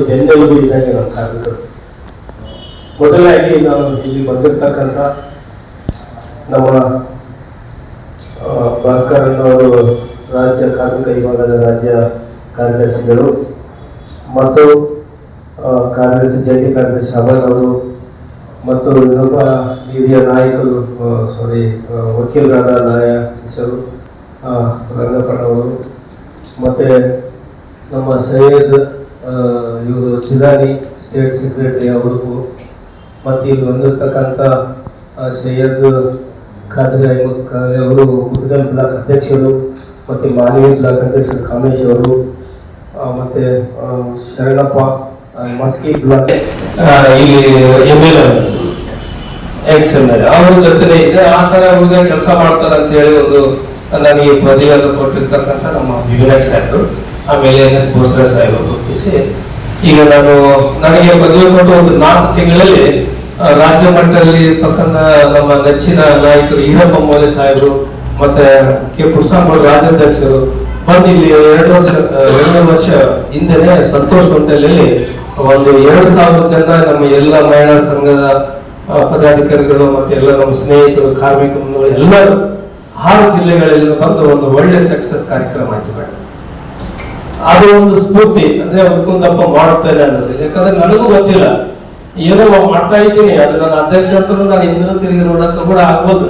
ಬೆನ್ನೆಲುಬು ಇದ್ದಂಗೆ ನಮ್ಮ ಕಾರ್ಮಿಕರು. ಮೊದಲಾಗಿ ನಾವು ಇಲ್ಲಿ ಬಂದಿರ್ತಕ್ಕಂಥ ನಮ್ಮ ಭಾಸ್ಕರ್ ಅವರು ರಾಜ್ಯ ಕಾರ್ಮಿಕ ವಿಭಾಗದ ರಾಜ್ಯ ಕಾರ್ಯದರ್ಶಿಗಳು ಮತ್ತು ಕಾರ್ಯದರ್ಶಿ ಜಂಟಿ ಕಾರ್ಯದರ್ಶಿ ಅಮರ್ ಅವರು ಮತ್ತು ಇನ್ನೊಬ್ಬ ಹಿರಿಯ ನಾಯಕರು ವಕೀಲರಾದ ನ್ಯಾಯಾಧೀಶರು ರಂಗಪ್ಪನವರು ಮತ್ತು ನಮ್ಮ ಸೈಯದ್ ಇವರು ಚಿದಾನಿ ಸ್ಟೇಟ್ ಸೆಕ್ರೆಟರಿ ಅವ್ರಿಗೂ ಮತ್ತು ಇಲ್ಲಿ ಬಂದಿರ್ತಕ್ಕಂಥ ಸೈಯದ್ ಖಾದ್ರಿ ಅಹಮದ್ ಅವರು ಉದ್ಗಲ್ ಬ್ಲಾಕ್ ಅಧ್ಯಕ್ಷರು ಮತ್ತು ಮಾನವಿ ಬ್ಲಾಕ್ ಅಧ್ಯಕ್ಷರು ಕಾಮೇಶ್ ಅವರು ಮತ್ತೆ ಶರಣಪ್ಪ ಮಸ್ಕಿ ಬ್ಲಾಕ್ ಇಲ್ಲಿ ML ಅವ್ರ ಜೊತೆಲೆ ಇದೆ. ಆ ತರ ಹುಡುಗ ಕೆಲಸ ಮಾಡ್ತಾರೆ ಅಂತ ಹೇಳಿ ಒಂದು ನನಗೆ ಪದವಿಯನ್ನು ಕೊಟ್ಟಿರ್ತಕ್ಕಂಥ ನಮ್ಮ ವಿನಾಯಕ್ ಸಾಹೇಬರು, ಆಮೇಲೆ NS ಬೋಸ್ರಾಜ್ ಸಾಹೇಬರು ಗುರುತಿಸಿ ಈಗ ನನಗೆ ಪದವಿ ಕೊಟ್ಟು ಒಂದು 4 ತಿಂಗಳಲ್ಲಿ ರಾಜ್ಯ ಮಟ್ಟದಲ್ಲಿ ಇರ್ತಕ್ಕಂಥ ನಮ್ಮ ನೆಚ್ಚಿನ ನಾಯಕರು ಈರಪ್ಪ ಮೌಲ್ಯ ಸಾಹೇಬರು ಮತ್ತೆ ಕೆ ಪುರುಷಾಂಗೌಡ ರಾಜ್ಯಾಧ್ಯಕ್ಷರು ಬಂದು ಇಲ್ಲಿ 2 ವರ್ಷ ಹಿಂದೆನೆ ಸಂತೋಷ್ ಹೋಟೆಲಲ್ಲಿ ಒಂದು 2,000 ಜನ ನಮ್ಮ ಎಲ್ಲ ಮಹಿಳಾ ಸಂಘದ ಪದಾಧಿಕಾರಿಗಳು ಮತ್ತೆ ಎಲ್ಲ ನಮ್ಮ ಸ್ನೇಹಿತರು, ಕಾರ್ಮಿಕ ಬಂಧುಗಳು ಎಲ್ಲರೂ 6 ಜಿಲ್ಲೆಗಳಲ್ಲಿ ಬಂದು ಒಂದು ಒಳ್ಳೆ ಸಕ್ಸಸ್ ಕಾರ್ಯಕ್ರಮ ಆಯ್ತು ಮೇಡಮ್. ಅದು ಒಂದು ಸ್ಫೂರ್ತಿ ಅಂದ್ರೆ ಹುಡ್ಕೊಂಡಪ್ಪ ಮಾಡುತ್ತೇನೆ ಅನ್ನೋದು. ಯಾಕಂದ್ರೆ ನನಗೂ ಗೊತ್ತಿಲ್ಲ, ಏನೋ ಮಾಡ್ತಾ ಇದ್ದೀನಿ, ಅದು ನನ್ನ ಅಧ್ಯಕ್ಷ ಅಂತ ನಾನು ಹಿಂದಿನ ತಿರುಗಿ ನೋಡಕ್ಕೆ ಕೂಡ ಆಗ್ಬೋದು,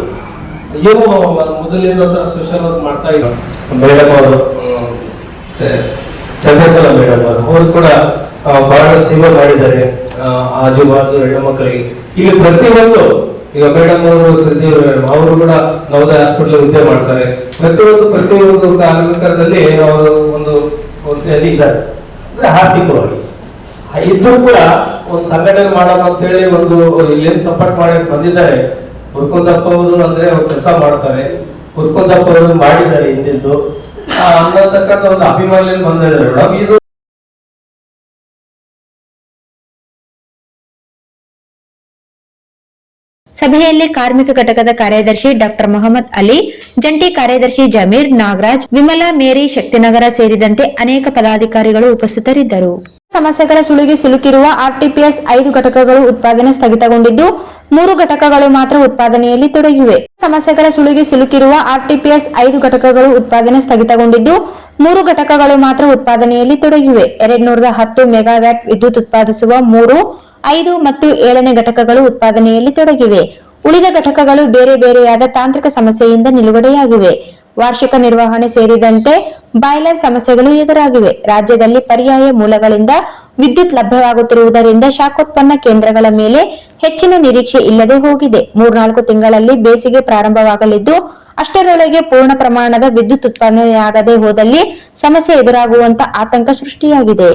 ಏನೋ ಮೊದಲಿನ ತರ ಸೋಷಿಯಲ್ ವರ್ಕ್ ಮಾಡ್ತಾ ಇದ್ರು. ಮೇಡಮ್ ಅವರು ಚಂದ್ರಕಲಾ ಮೇಡಮ್ ಅವರು ಕೂಡ ಬಹಳ ಸೇವೆ ಮಾಡಿದ್ದಾರೆ ಆಜು ಬಾಜು ಹೆಣ್ಣು ಮಕ್ಕಳಿಗೆ. ಇಲ್ಲಿ ಪ್ರತಿಯೊಂದು ಈಗ ಮೇಡಮ್ ಅವರು ಶ್ರೀದೇವಿ ಮೇಡಮ್ ಅವರು ಕೂಡ ನವೋದಯ ಹಾಸ್ಪಿಟಲ್ ವಿದ್ಯೆ ಮಾಡ್ತಾರೆ. ಪ್ರತಿಯೊಂದು ಕಾರ್ಮಿಕರಲ್ಲಿ ಅವರು ಒಂದು ಇದ್ದಾರೆ ಅಂದ್ರೆ ಆರ್ಥಿಕವಾಗಿ ಇದ್ದು ಕೂಡ ಒಂದು ಸಂಘಟನೆ ಮಾಡೋಣ ಅಂತ ಹೇಳಿ ಒಂದು ಇಲ್ಲೇನು ಸಪೋರ್ಟ್ ಮಾಡಿ ಬಂದಿದ್ದಾರೆ. ಹುರ್ಕೊಂದಪ್ಪ ಅವರು ಅಂದ್ರೆ ಅವ್ರು ಕೆಲಸ ಮಾಡ್ತಾರೆ, ಹುರ್ಕೊಂದಪ್ಪ ಅವರು ಮಾಡಿದ್ದಾರೆ ಹಿಂದಿಂದು ಅನ್ನತಕ್ಕಂಥ ಒಂದು ಅಭಿಮಾನ ಬಂದಿದ್ದಾರೆ ಮೇಡಮ್. ಇದು ಸಭೆಯಲ್ಲಿ ಕಾರ್ಮಿಕ ಘಟಕದ ಕಾರ್ಯದರ್ಶಿ ಡಾಕ್ಟರ್ ಮೊಹಮ್ಮದ್ ಅಲಿ, ಜಂಟಿ ಕಾರ್ಯದರ್ಶಿ ಜಮೀರ್, ನಾಗರಾಜ್, ವಿಮಲಾ, ಮೇರಿ, ಶಕ್ತಿನಗರ ಸೇರಿದಂತೆ ಅನೇಕ ಪದಾಧಿಕಾರಿಗಳು ಉಪಸ್ಥಿತರಿದ್ದರು. ಸಮಸ್ಯೆಗಳ ಸುಳಿಗೆ ಸಿಲುಕಿರುವ RTPS 5 ಘಟಕಗಳು ಉತ್ಪಾದನೆ ಸ್ಥಗಿತಗೊಂಡಿದ್ದು 3 ಘಟಕಗಳು ಮಾತ್ರ ಉತ್ಪಾದನೆಯಲ್ಲಿ ತೊಡಗಿವೆ. ಸಮಸ್ಯೆಗಳ ಸುಳಿಗೆ ಸಿಲುಕಿರುವ RTPS 5 ಘಟಕಗಳು ಉತ್ಪಾದನೆ ಸ್ಥಗಿತಗೊಂಡಿದ್ದು 3 ಘಟಕಗಳು ಮಾತ್ರ ಉತ್ಪಾದನೆಯಲ್ಲಿ ತೊಡಗಿವೆ. 210 ಮೆಗಾವ್ಯಾಟ್ ವಿದ್ಯುತ್ ಉತ್ಪಾದಿಸುವ 3, 5 ಮತ್ತು 7ನೇ ಘಟಕಗಳು ಉತ್ಪಾದನೆಯಲ್ಲಿ ತೊಡಗಿವೆ. ಉಳಿದ ಘಟಕಗಳು ಬೇರೆ ಬೇರೆಯಾದ ತಾಂತ್ರಿಕ ಸಮಸ್ಯೆಯಿಂದ ನಿಲುಗಡೆಯಾಗಿವೆ. ವಾರ್ಷಿಕ ನಿರ್ವಹಣೆ ಸೇರಿದಂತೆ ಬಾಯ್ಲರ್ ಸಮಸ್ಯೆಗಳು ಎದುರಾಗಿವೆ. ರಾಜ್ಯದಲ್ಲಿ ಪರ್ಯಾಯ ಮೂಲಗಳಿಂದ ವಿದ್ಯುತ್ ಲಭ್ಯವಾಗುತ್ತಿರುವುದರಿಂದ ಶಾಖೋತ್ಪನ್ನ ಕೇಂದ್ರಗಳ ಮೇಲೆ ಹೆಚ್ಚಿನ ನಿರೀಕ್ಷೆ ಇಲ್ಲದೆ ಹೋಗಿದೆ. 3-4 ತಿಂಗಳಲ್ಲಿ ಬೇಸಿಗೆ ಪ್ರಾರಂಭವಾಗಲಿದ್ದು ಅಷ್ಟರೊಳಗೆ ಪೂರ್ಣ ಪ್ರಮಾಣದ ವಿದ್ಯುತ್ ಉತ್ಪಾದನೆಯಾಗದೆ ಹೋದಲ್ಲಿ ಸಮಸ್ಯೆ ಎದುರಾಗುವಂತ ಆತಂಕ ಸೃಷ್ಟಿಯಾಗಿದೆ.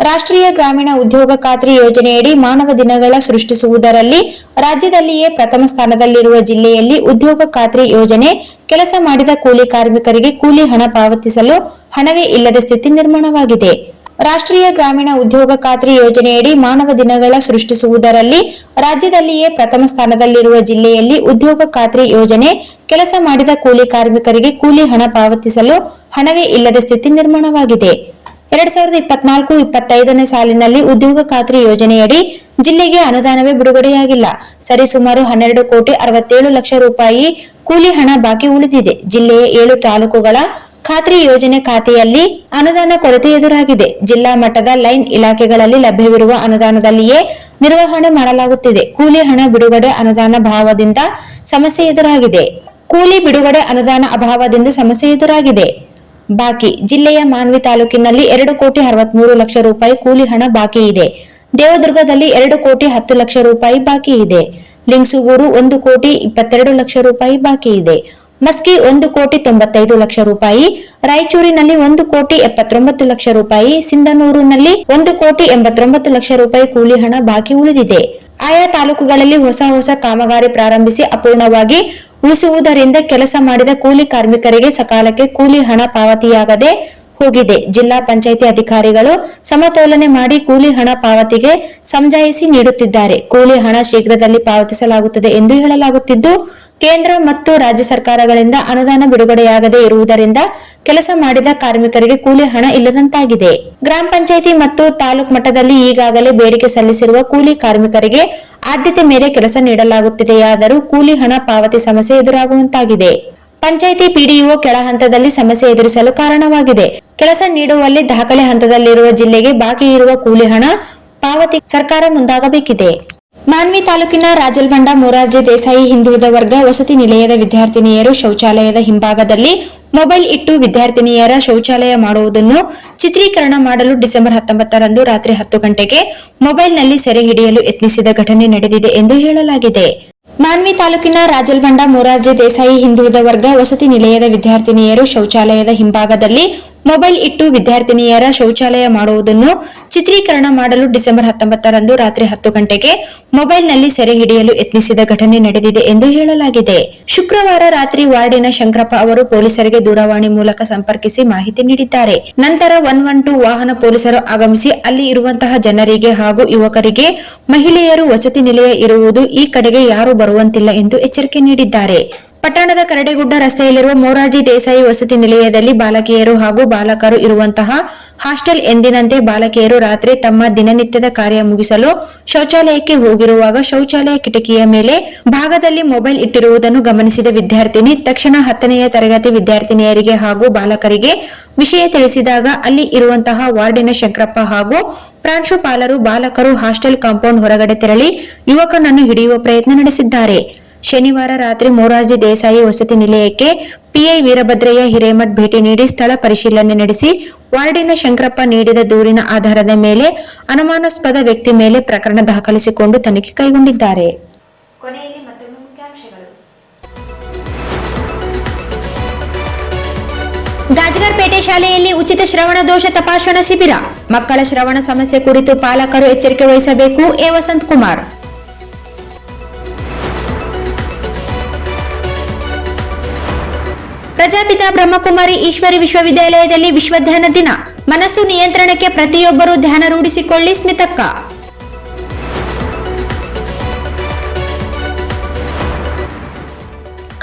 ರಾಷ್ಟ್ರೀಯ ಗ್ರಾಮೀಣ ಉದ್ಯೋಗ ಖಾತ್ರಿ ಯೋಜನೆಯಡಿ ಮಾನವ ದಿನಗಳ ಸೃಷ್ಟಿಸುವುದರಲ್ಲಿ ರಾಜ್ಯದಲ್ಲಿಯೇ ಪ್ರಥಮ ಸ್ಥಾನದಲ್ಲಿರುವ ಜಿಲ್ಲೆಯಲ್ಲಿ ಉದ್ಯೋಗ ಖಾತ್ರಿ ಯೋಜನೆ ಕೆಲಸ ಮಾಡಿದ ಕೂಲಿ ಕಾರ್ಮಿಕರಿಗೆ ಕೂಲಿ ಹಣ ಪಾವತಿಸಲು ಹಣವೇ ಇಲ್ಲದ ಸ್ಥಿತಿ ನಿರ್ಮಾಣವಾಗಿದೆ. ರಾಷ್ಟ್ರೀಯ ಗ್ರಾಮೀಣ ಉದ್ಯೋಗ ಖಾತ್ರಿ ಯೋಜನೆಯಡಿ ಮಾನವ ದಿನಗಳ ಸೃಷ್ಟಿಸುವುದರಲ್ಲಿ ರಾಜ್ಯದಲ್ಲಿಯೇ ಪ್ರಥಮ ಸ್ಥಾನದಲ್ಲಿರುವ ಜಿಲ್ಲೆಯಲ್ಲಿ ಉದ್ಯೋಗ ಖಾತ್ರಿ ಯೋಜನೆ ಕೆಲಸ ಮಾಡಿದ ಕೂಲಿ ಕಾರ್ಮಿಕರಿಗೆ ಕೂಲಿ ಹಣ ಪಾವತಿಸಲು ಹಣವೇ ಇಲ್ಲದ ಸ್ಥಿತಿ ನಿರ್ಮಾಣವಾಗಿದೆ. 2024-25ನೇ ಸಾಲಿನಲ್ಲಿ ಉದ್ಯೋಗ ಖಾತ್ರಿ ಯೋಜನೆಯಡಿ ಜಿಲ್ಲೆಗೆ ಅನುದಾನವೇ ಬಿಡುಗಡೆಯಾಗಿಲ್ಲ. ಸರಿಸುಮಾರು 12 ಕೋಟಿ 67 ಲಕ್ಷ ರೂಪಾಯಿ ಕೂಲಿ ಹಣ ಬಾಕಿ ಉಳಿದಿದೆ. ಜಿಲ್ಲೆಯ 7 ತಾಲೂಕುಗಳ ಖಾತ್ರಿ ಯೋಜನೆ ಖಾತೆಯಲ್ಲಿ ಅನುದಾನ ಕೊರತೆ ಎದುರಾಗಿದೆ. ಜಿಲ್ಲಾ ಮಟ್ಟದ ಲೈನ್ ಇಲಾಖೆಗಳಲ್ಲಿ ಲಭ್ಯವಿರುವ ಅನುದಾನದಲ್ಲಿಯೇ ನಿರ್ವಹಣೆ ಮಾಡಲಾಗುತ್ತಿದೆ. ಕೂಲಿ ಹಣ ಬಿಡುಗಡೆ ಅನುದಾನ ಅಭಾವದಿಂದ ಸಮಸ್ಯೆ ಎದುರಾಗಿದೆ. ಬಾಕಿ ಜಿಲ್ಲೆಯ ಮಾನ್ವಿ ತಾಲೂಕಿನಲ್ಲಿ 2 ಕೋಟಿ 63 ಲಕ್ಷ ರೂಪಾಯಿ ಕೂಲಿ ಹಣ ಬಾಕಿ ಇದೆ. ದೇವದುರ್ಗದಲ್ಲಿ 2 ಕೋಟಿ 10 ಲಕ್ಷ ರೂಪಾಯಿ ಬಾಕಿ ಇದೆ. ಲಿಂಗಸೂಗೂರು 1 ಕೋಟಿ 22 ಲಕ್ಷ ರೂಪಾಯಿ ಬಾಕಿ ಇದೆ. ಮಸ್ಕಿ 1 ಕೋಟಿ 95 ಲಕ್ಷ ರೂಪಾಯಿ, ರಾಯಚೂರಿನಲ್ಲಿ 1 ಕೋಟಿ 79 ಲಕ್ಷ ರೂಪಾಯಿ, ಸಿಂಧನೂರಿನಲ್ಲಿ 1 ಕೋಟಿ 89 ಲಕ್ಷ ರೂಪಾಯಿ ಕೂಲಿ ಹಣ ಬಾಕಿ ಉಳಿದಿದೆ. ಆಯಾ ತಾಲೂಕುಗಳಲ್ಲಿ ಹೊಸ ಕಾಮಗಾರಿ ಪ್ರಾರಂಭಿಸಿ ಅಪೂರ್ಣವಾಗಿ ಉಳಿಸುವುದರಿಂದ ಕೆಲಸ ಮಾಡಿದ ಕೂಲಿ ಕಾರ್ಮಿಕರಿಗೆ ಸಕಾಲಕ್ಕೆ ಕೂಲಿ ಹಣ ಪಾವತಿಯಾಗದೆ ಹೋಗಿದೆ. ಜಿಲ್ಲಾ ಪಂಚಾಯಿತಿ ಅಧಿಕಾರಿಗಳು ಸಮತೋಲನೆ ಮಾಡಿ ಕೂಲಿ ಹಣ ಪಾವತಿಗೆ ಸಮಜಾಯಿಸಿ ನೀಡುತ್ತಿದ್ದಾರೆ. ಕೂಲಿ ಹಣ ಶೀಘ್ರದಲ್ಲಿ ಪಾವತಿಸಲಾಗುತ್ತದೆ ಎಂದು ಹೇಳಲಾಗುತ್ತಿದ್ದು ಕೇಂದ್ರ ಮತ್ತು ರಾಜ್ಯ ಸರ್ಕಾರಗಳಿಂದ ಅನುದಾನ ಬಿಡುಗಡೆಯಾಗದೇ ಇರುವುದರಿಂದ ಕೆಲಸ ಮಾಡಿದ ಕಾರ್ಮಿಕರಿಗೆ ಕೂಲಿ ಹಣ ಇಲ್ಲದಂತಾಗಿದೆ. ಗ್ರಾಮ ಪಂಚಾಯಿತಿ ಮತ್ತು ತಾಲೂಕು ಮಟ್ಟದಲ್ಲಿ ಈಗಾಗಲೇ ಬೇಡಿಕೆ ಸಲ್ಲಿಸಿರುವ ಕೂಲಿ ಕಾರ್ಮಿಕರಿಗೆ ಆದ್ಯತೆ ಮೇಲೆ ಕೆಲಸ ನೀಡಲಾಗುತ್ತಿದೆಯಾದರೂ ಕೂಲಿ ಹಣ ಪಾವತಿ ಸಮಸ್ಯೆ ಎದುರಾಗುವಂತಾಗಿದೆ. ಪಂಚಾಯಿತಿ PDO ಕೆಳ ಹಂತದಲ್ಲಿ ಸಮಸ್ಯೆ ಎದುರಿಸಲು ಕಾರಣವಾಗಿದೆ. ಕೆಲಸ ನೀಡುವಲ್ಲಿ ದಾಖಲೆ ಹಂತದಲ್ಲಿರುವ ಜಿಲ್ಲೆಗೆ ಬಾಕಿ ಇರುವ ಕೂಲಿ ಹಣ ಪಾವತಿ ಸರ್ಕಾರ ಮುಂದಾಗಬೇಕಿದೆ. ಮಾನ್ವಿ ತಾಲೂಕಿನ ರಾಜಲ್ಬಂಡ ಮೊರಾರ್ಜಿ ದೇಸಾಯಿ ಹಿಂದುಳಿದ ವರ್ಗ ವಸತಿ ನಿಲಯದ ವಿದ್ಯಾರ್ಥಿನಿಯರು ಶೌಚಾಲಯದ ಹಿಂಭಾಗದಲ್ಲಿ ಮೊಬೈಲ್ ಇಟ್ಟು ವಿದ್ಯಾರ್ಥಿನಿಯರ ಶೌಚಾಲಯ ಮಾಡುವುದನ್ನು ಚಿತ್ರೀಕರಣ ಮಾಡಲು ಡಿಸೆಂಬರ್ 19ರಂದು ರಾತ್ರಿ 10 ಗಂಟೆಗೆ ಮೊಬೈಲ್ನಲ್ಲಿ ಸೆರೆ ಹಿಡಿಯಲು ಯತ್ನಿಸಿದ ಘಟನೆ ನಡೆದಿದೆ ಎಂದು ಹೇಳಲಾಗಿದೆ. ಮಾನ್ವಿ ತಾಲೂಕಿನ ರಾಜಲ್ಬಂಡ ಮೊರಾರ್ಜಿ ದೇಸಾಯಿ ಹಿಂದುಳಿದ ವರ್ಗ ವಸತಿ ನಿಲಯದ ವಿದ್ಯಾರ್ಥಿನಿಯರು ಶೌಚಾಲಯದ ಹಿಂಭಾಗದಲ್ಲಿ ಮೊಬೈಲ್ ಇಟ್ಟು ವಿದ್ಯಾರ್ಥಿನಿಯರ ಶೌಚಾಲಯ ಮಾಡುವುದನ್ನು ಚಿತ್ರೀಕರಣ ಮಾಡಲು ಡಿಸೆಂಬರ್ 19ರಂದು ರಾತ್ರಿ 10 ಗಂಟೆಗೆ ಮೊಬೈಲ್ನಲ್ಲಿ ಸೆರೆ ಹಿಡಿಯಲು ಯತ್ನಿಸಿದ ಘಟನೆ ನಡೆದಿದೆ ಎಂದು ಹೇಳಲಾಗಿದೆ. ಶುಕ್ರವಾರ ರಾತ್ರಿ ವಾರ್ಡಿನ ಶಂಕರಪ್ಪ ಅವರು ಪೊಲೀಸರಿಗೆ ದೂರವಾಣಿ ಮೂಲಕ ಸಂಪರ್ಕಿಸಿ ಮಾಹಿತಿ ನೀಡಿದ್ದಾರೆ. ನಂತರ 112 ವಾಹನ ಪೊಲೀಸರು ಆಗಮಿಸಿ ಅಲ್ಲಿ ಇರುವಂತಹ ಜನರಿಗೆ ಹಾಗೂ ಯುವಕರಿಗೆ ಮಹಿಳೆಯರು ವಸತಿ ನಿಲಯ ಇರುವುದು, ಈ ಕಡೆಗೆ ಯಾರು ಬರುವಂತಿಲ್ಲ ಎಂದು ಎಚ್ಚರಿಕೆ ನೀಡಿದ್ದಾರೆ. ಪಟ್ಟಣದ ಕರಡೆಗುಡ್ಡ ರಸ್ತೆಯಲ್ಲಿರುವ ಮೊರಾರ್ಜಿ ದೇಸಾಯಿ ವಸತಿ ನಿಲಯದಲ್ಲಿ ಬಾಲಕಿಯರು ಹಾಗೂ ಬಾಲಕರು ಇರುವಂತಹ ಹಾಸ್ಟೆಲ್. ಎಂದಿನಂತೆ ಬಾಲಕಿಯರು ರಾತ್ರಿ ತಮ್ಮ ದಿನನಿತ್ಯದ ಕಾರ್ಯ ಮುಗಿಸಲು ಶೌಚಾಲಯಕ್ಕೆ ಹೋಗಿರುವಾಗ ಶೌಚಾಲಯ ಕಿಟಕಿಯ ಮೇಲೆ ಭಾಗದಲ್ಲಿ ಮೊಬೈಲ್ ಇಟ್ಟಿರುವುದನ್ನು ಗಮನಿಸಿದ ವಿದ್ಯಾರ್ಥಿನಿ ತಕ್ಷಣ 10ನೇ ತರಗತಿ ವಿದ್ಯಾರ್ಥಿನಿಯರಿಗೆ ಹಾಗೂ ಬಾಲಕರಿಗೆ ವಿಷಯ ತಿಳಿಸಿದಾಗ ಅಲ್ಲಿ ಇರುವಂತಹ ವಾರ್ಡಿನ ಶಂಕರಪ್ಪ ಹಾಗೂ ಪ್ರಾಂಶುಪಾಲರು ಬಾಲಕರು ಹಾಸ್ಟೆಲ್ ಕಾಂಪೌಂಡ್ ಹೊರಗಡೆ ತೆರಳಿ ಯುವಕನನ್ನು ಹಿಡಿಯುವ ಪ್ರಯತ್ನ ನಡೆಸಿದ್ದಾರೆ. ಶನಿವಾರ ರಾತ್ರಿ ಮೊರಾರ್ಜಿ ದೇಸಾಯಿ ವಸತಿ ನಿಲಯಕ್ಕೆ ಪಿಐ ವೀರಭದ್ರಯ್ಯ ಹಿರೇಮಠ್ ಭೇಟಿ ನೀಡಿ ಸ್ಥಳ ಪರಿಶೀಲನೆ ನಡೆಸಿ ವಾರ್ಡಿನ ಶಂಕರಪ್ಪ ನೀಡಿದ ದೂರಿನ ಆಧಾರದ ಮೇಲೆ ಅನುಮಾನಾಸ್ಪದ ವ್ಯಕ್ತಿ ಮೇಲೆ ಪ್ರಕರಣ ದಾಖಲಿಸಿಕೊಂಡು ತನಿಖೆ ಕೈಗೊಂಡಿದ್ದಾರೆ. ಕೊನೆಯಲ್ಲಿ ಮತ್ತೊಮ್ಮೆ ಮುಖ್ಯಾಂಶಗಳು. ಗಾಜಗರ್ಪೇಟೆ ಶಾಲೆಯಲ್ಲಿ ಉಚಿತ ಶ್ರವಣ ದೋಷ ತಪಾಸಣಾ ಶಿಬಿರ. ಮಕ್ಕಳ ಶ್ರವಣ ಸಮಸ್ಯೆ ಕುರಿತು ಪಾಲಕರು ಎಚ್ಚರಿಕೆ ವಹಿಸಬೇಕು. ಎ ವಸಂತ್ ಕುಮಾರ್. ಪ್ರಜಾಪಿತ ಬ್ರಹ್ಮಕುಮಾರಿ ಈಶ್ವರಿ ವಿಶ್ವವಿದ್ಯಾಲಯದಲ್ಲಿ ವಿಶ್ವ ಧ್ಯಾನ ದಿನ. ಮನಸ್ಸು ನಿಯಂತ್ರಣಕ್ಕೆ ಪ್ರತಿಯೊಬ್ಬರೂ ಧ್ಯಾನ ರೂಢಿಸಿಕೊಳ್ಳಿ. ಸ್ಮಿತಕ್ಕ.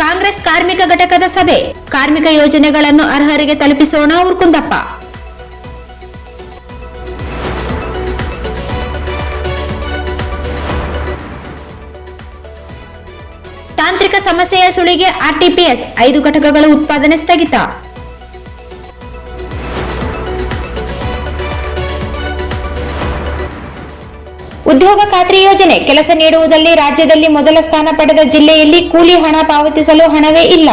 ಕಾಂಗ್ರೆಸ್ ಕಾರ್ಮಿಕ ಘಟಕದ ಸಭೆ. ಕಾರ್ಮಿಕ ಯೋಜನೆಗಳನ್ನು ಅರ್ಹರಿಗೆ ತಲುಪಿಸೋಣ. ಉರ್ಕುಂದಪ್ಪ. ತಾಂತ್ರಿಕ ಸಮಸ್ಯೆಯ ಸುಳಿಗೆ ಆರ್ಟಿಪಿಎಸ್ 5 ಘಟಕಗಳ ಉತ್ಪಾದನೆ ಸ್ಥಗಿತ. ಉದ್ಯೋಗ ಖಾತ್ರಿ ಯೋಜನೆ ಕೆಲಸ ನೀಡುವುದಲ್ಲಿ ರಾಜ್ಯದಲ್ಲಿ ಮೊದಲ ಸ್ಥಾನ ಪಡೆದ ಜಿಲ್ಲೆಯಲ್ಲಿ ಕೂಲಿ ಹಣ ಪಾವತಿಸಲು ಹಣವೇ ಇಲ್ಲ.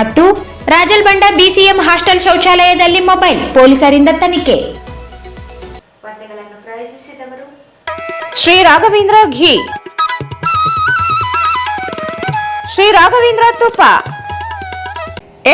ಮತ್ತು ರಾಜಲ್ಬಂಡ ಬಿಸಿಎಂ ಹಾಸ್ಟೆಲ್ ಶೌಚಾಲಯದಲ್ಲಿ ಮೊಬೈಲ್, ಪೊಲೀಸರಿಂದ ತನಿಖೆ. ವಾರ್ತೆಗಳನ್ನು ಪ್ರಾಯೋಜಿಸಿದವರು ಶ್ರೀ ರಾಘವೇಂದ್ರ ಘೀ, ಶ್ರೀ ರಾಘವೇಂದ್ರ ತುಪ್ಪ,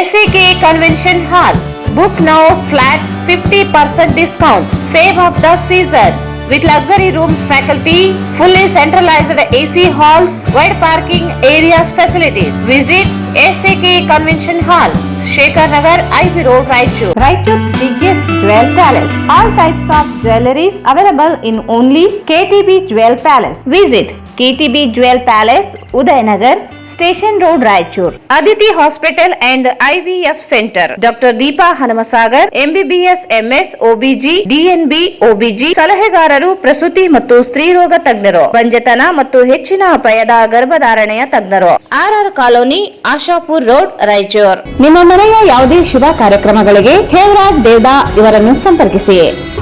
SAK convention hall. Book now flat 50% discount. Save of the season with luxury rooms, faculty, fully centralized AC halls, wide parking areas, facilities. Visit SAK Convention Hall, Shekhar Nagar, IV Road, Raichur. Raichur's biggest jewel palace. All types of jewelries available in only KTB Jewel Palace. Visit KTB Jewel Palace, Udayanagar, Station Road, Raichur. Aditi Hospital and IVF Center. Dr. Deepa Hanamasagar, MBBS, MS, OBG, DNB, OBG. ಸಲಹೆಗಾರರು ಪ್ರಸೂತಿ ಮತ್ತು ಸ್ತ್ರೀರೋಗ ತಜ್ಞರು, ಬಂಜತನ ಮತ್ತು ಹೆಚ್ಚಿನ ಅಪಾಯದ ಗರ್ಭಧಾರಣೆಯ ತಜ್ಞರು. RR colony, Ashapur road, Raichur. ನಿಮ್ಮ ಮನೆಯ ಯಾವುದೇ ಶುಭ ಕಾರ್ಯಕ್ರಮಗಳಿಗೆ ಹೇಮರಾಜ್ ದೇವದಾ ಇವರನ್ನು ಸಂಪರ್ಕಿಸಿ.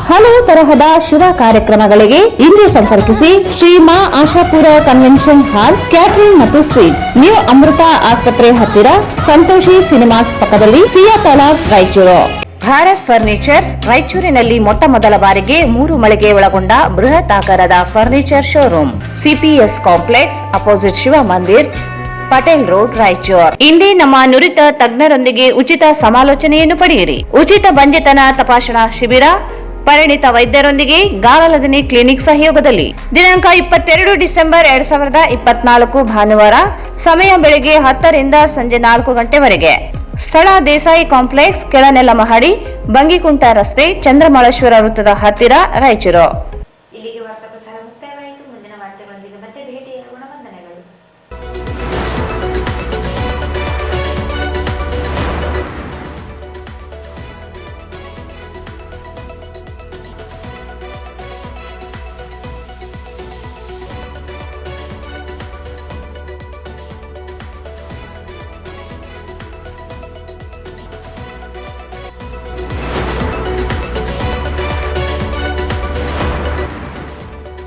ಹಲವು ತರಹದ ಶುಭ ಕಾರ್ಯಕ್ರಮಗಳಿಗೆ ಇಂದು ಸಂಪರ್ಕಿಸಿ. Shri Maa Ashapura convention hall, catering ಮತ್ತು ಸ್ವೀಟ್ಸ್, ನ್ಯೂ ಅಮೃತ ಆಸ್ಪತ್ರೆ ಹತ್ತಿರ, ಸಂತೋಷಿ ಸಿನಿಮಾಸ್ ಪಕ್ಕದಲ್ಲಿ, ಸಿಯಾ ತಾಲಾಬ್, ರಾಯಚೂರು. ಭಾರತ್ ಫರ್ನಿಚರ್ಸ್ ರಾಯಚೂರಿನಲ್ಲಿ ಮೊಟ್ಟ ಮೊದಲ ಬಾರಿಗೆ 3 ಮಳಿಗೆ ಒಳಗೊಂಡ ಬೃಹತ್ ಆಕಾರದ furniture showroom. CPS complex, opposite Shiva Mandir, Patel road, Raichur. ಇಂದೇ ನಮ್ಮ ನುರಿತ ತಜ್ಞರೊಂದಿಗೆ ಉಚಿತ ಸಮಾಲೋಚನೆಯನ್ನು ಪಡೆಯಿರಿ. ಉಚಿತ ಬಂಜೆತನ ತಪಾಸಣಾ ಶಿಬಿರ, ಪರಿಣಿತ ವೈದ್ಯರೊಂದಿಗೆ ಗಾರಲದನಿ ಕ್ಲಿನಿಕ್ ಸಹಯೋಗದಲ್ಲಿ. ದಿನಾಂಕ 22 ಡಿಸೆಂಬರ್ 2024 ಭಾನುವಾರ. ಸಮಯ ಬೆಳಗ್ಗೆ 10 ರಿಂದ ಸಂಜೆ 4 ಗಂಟೆವರೆಗೆ. ಸ್ಥಳ ದೇಸಾಯಿ ಕಾಂಪ್ಲೆಕ್ಸ್, ಕೆಳನೆಲ ಮಹಡಿ, ಬಂಗಿಕುಂಟ ರಸ್ತೆ, ಚಂದ್ರಮಳೇಶ್ವರ ವೃತ್ತದ ಹತ್ತಿರ, ರಾಯಚೂರು.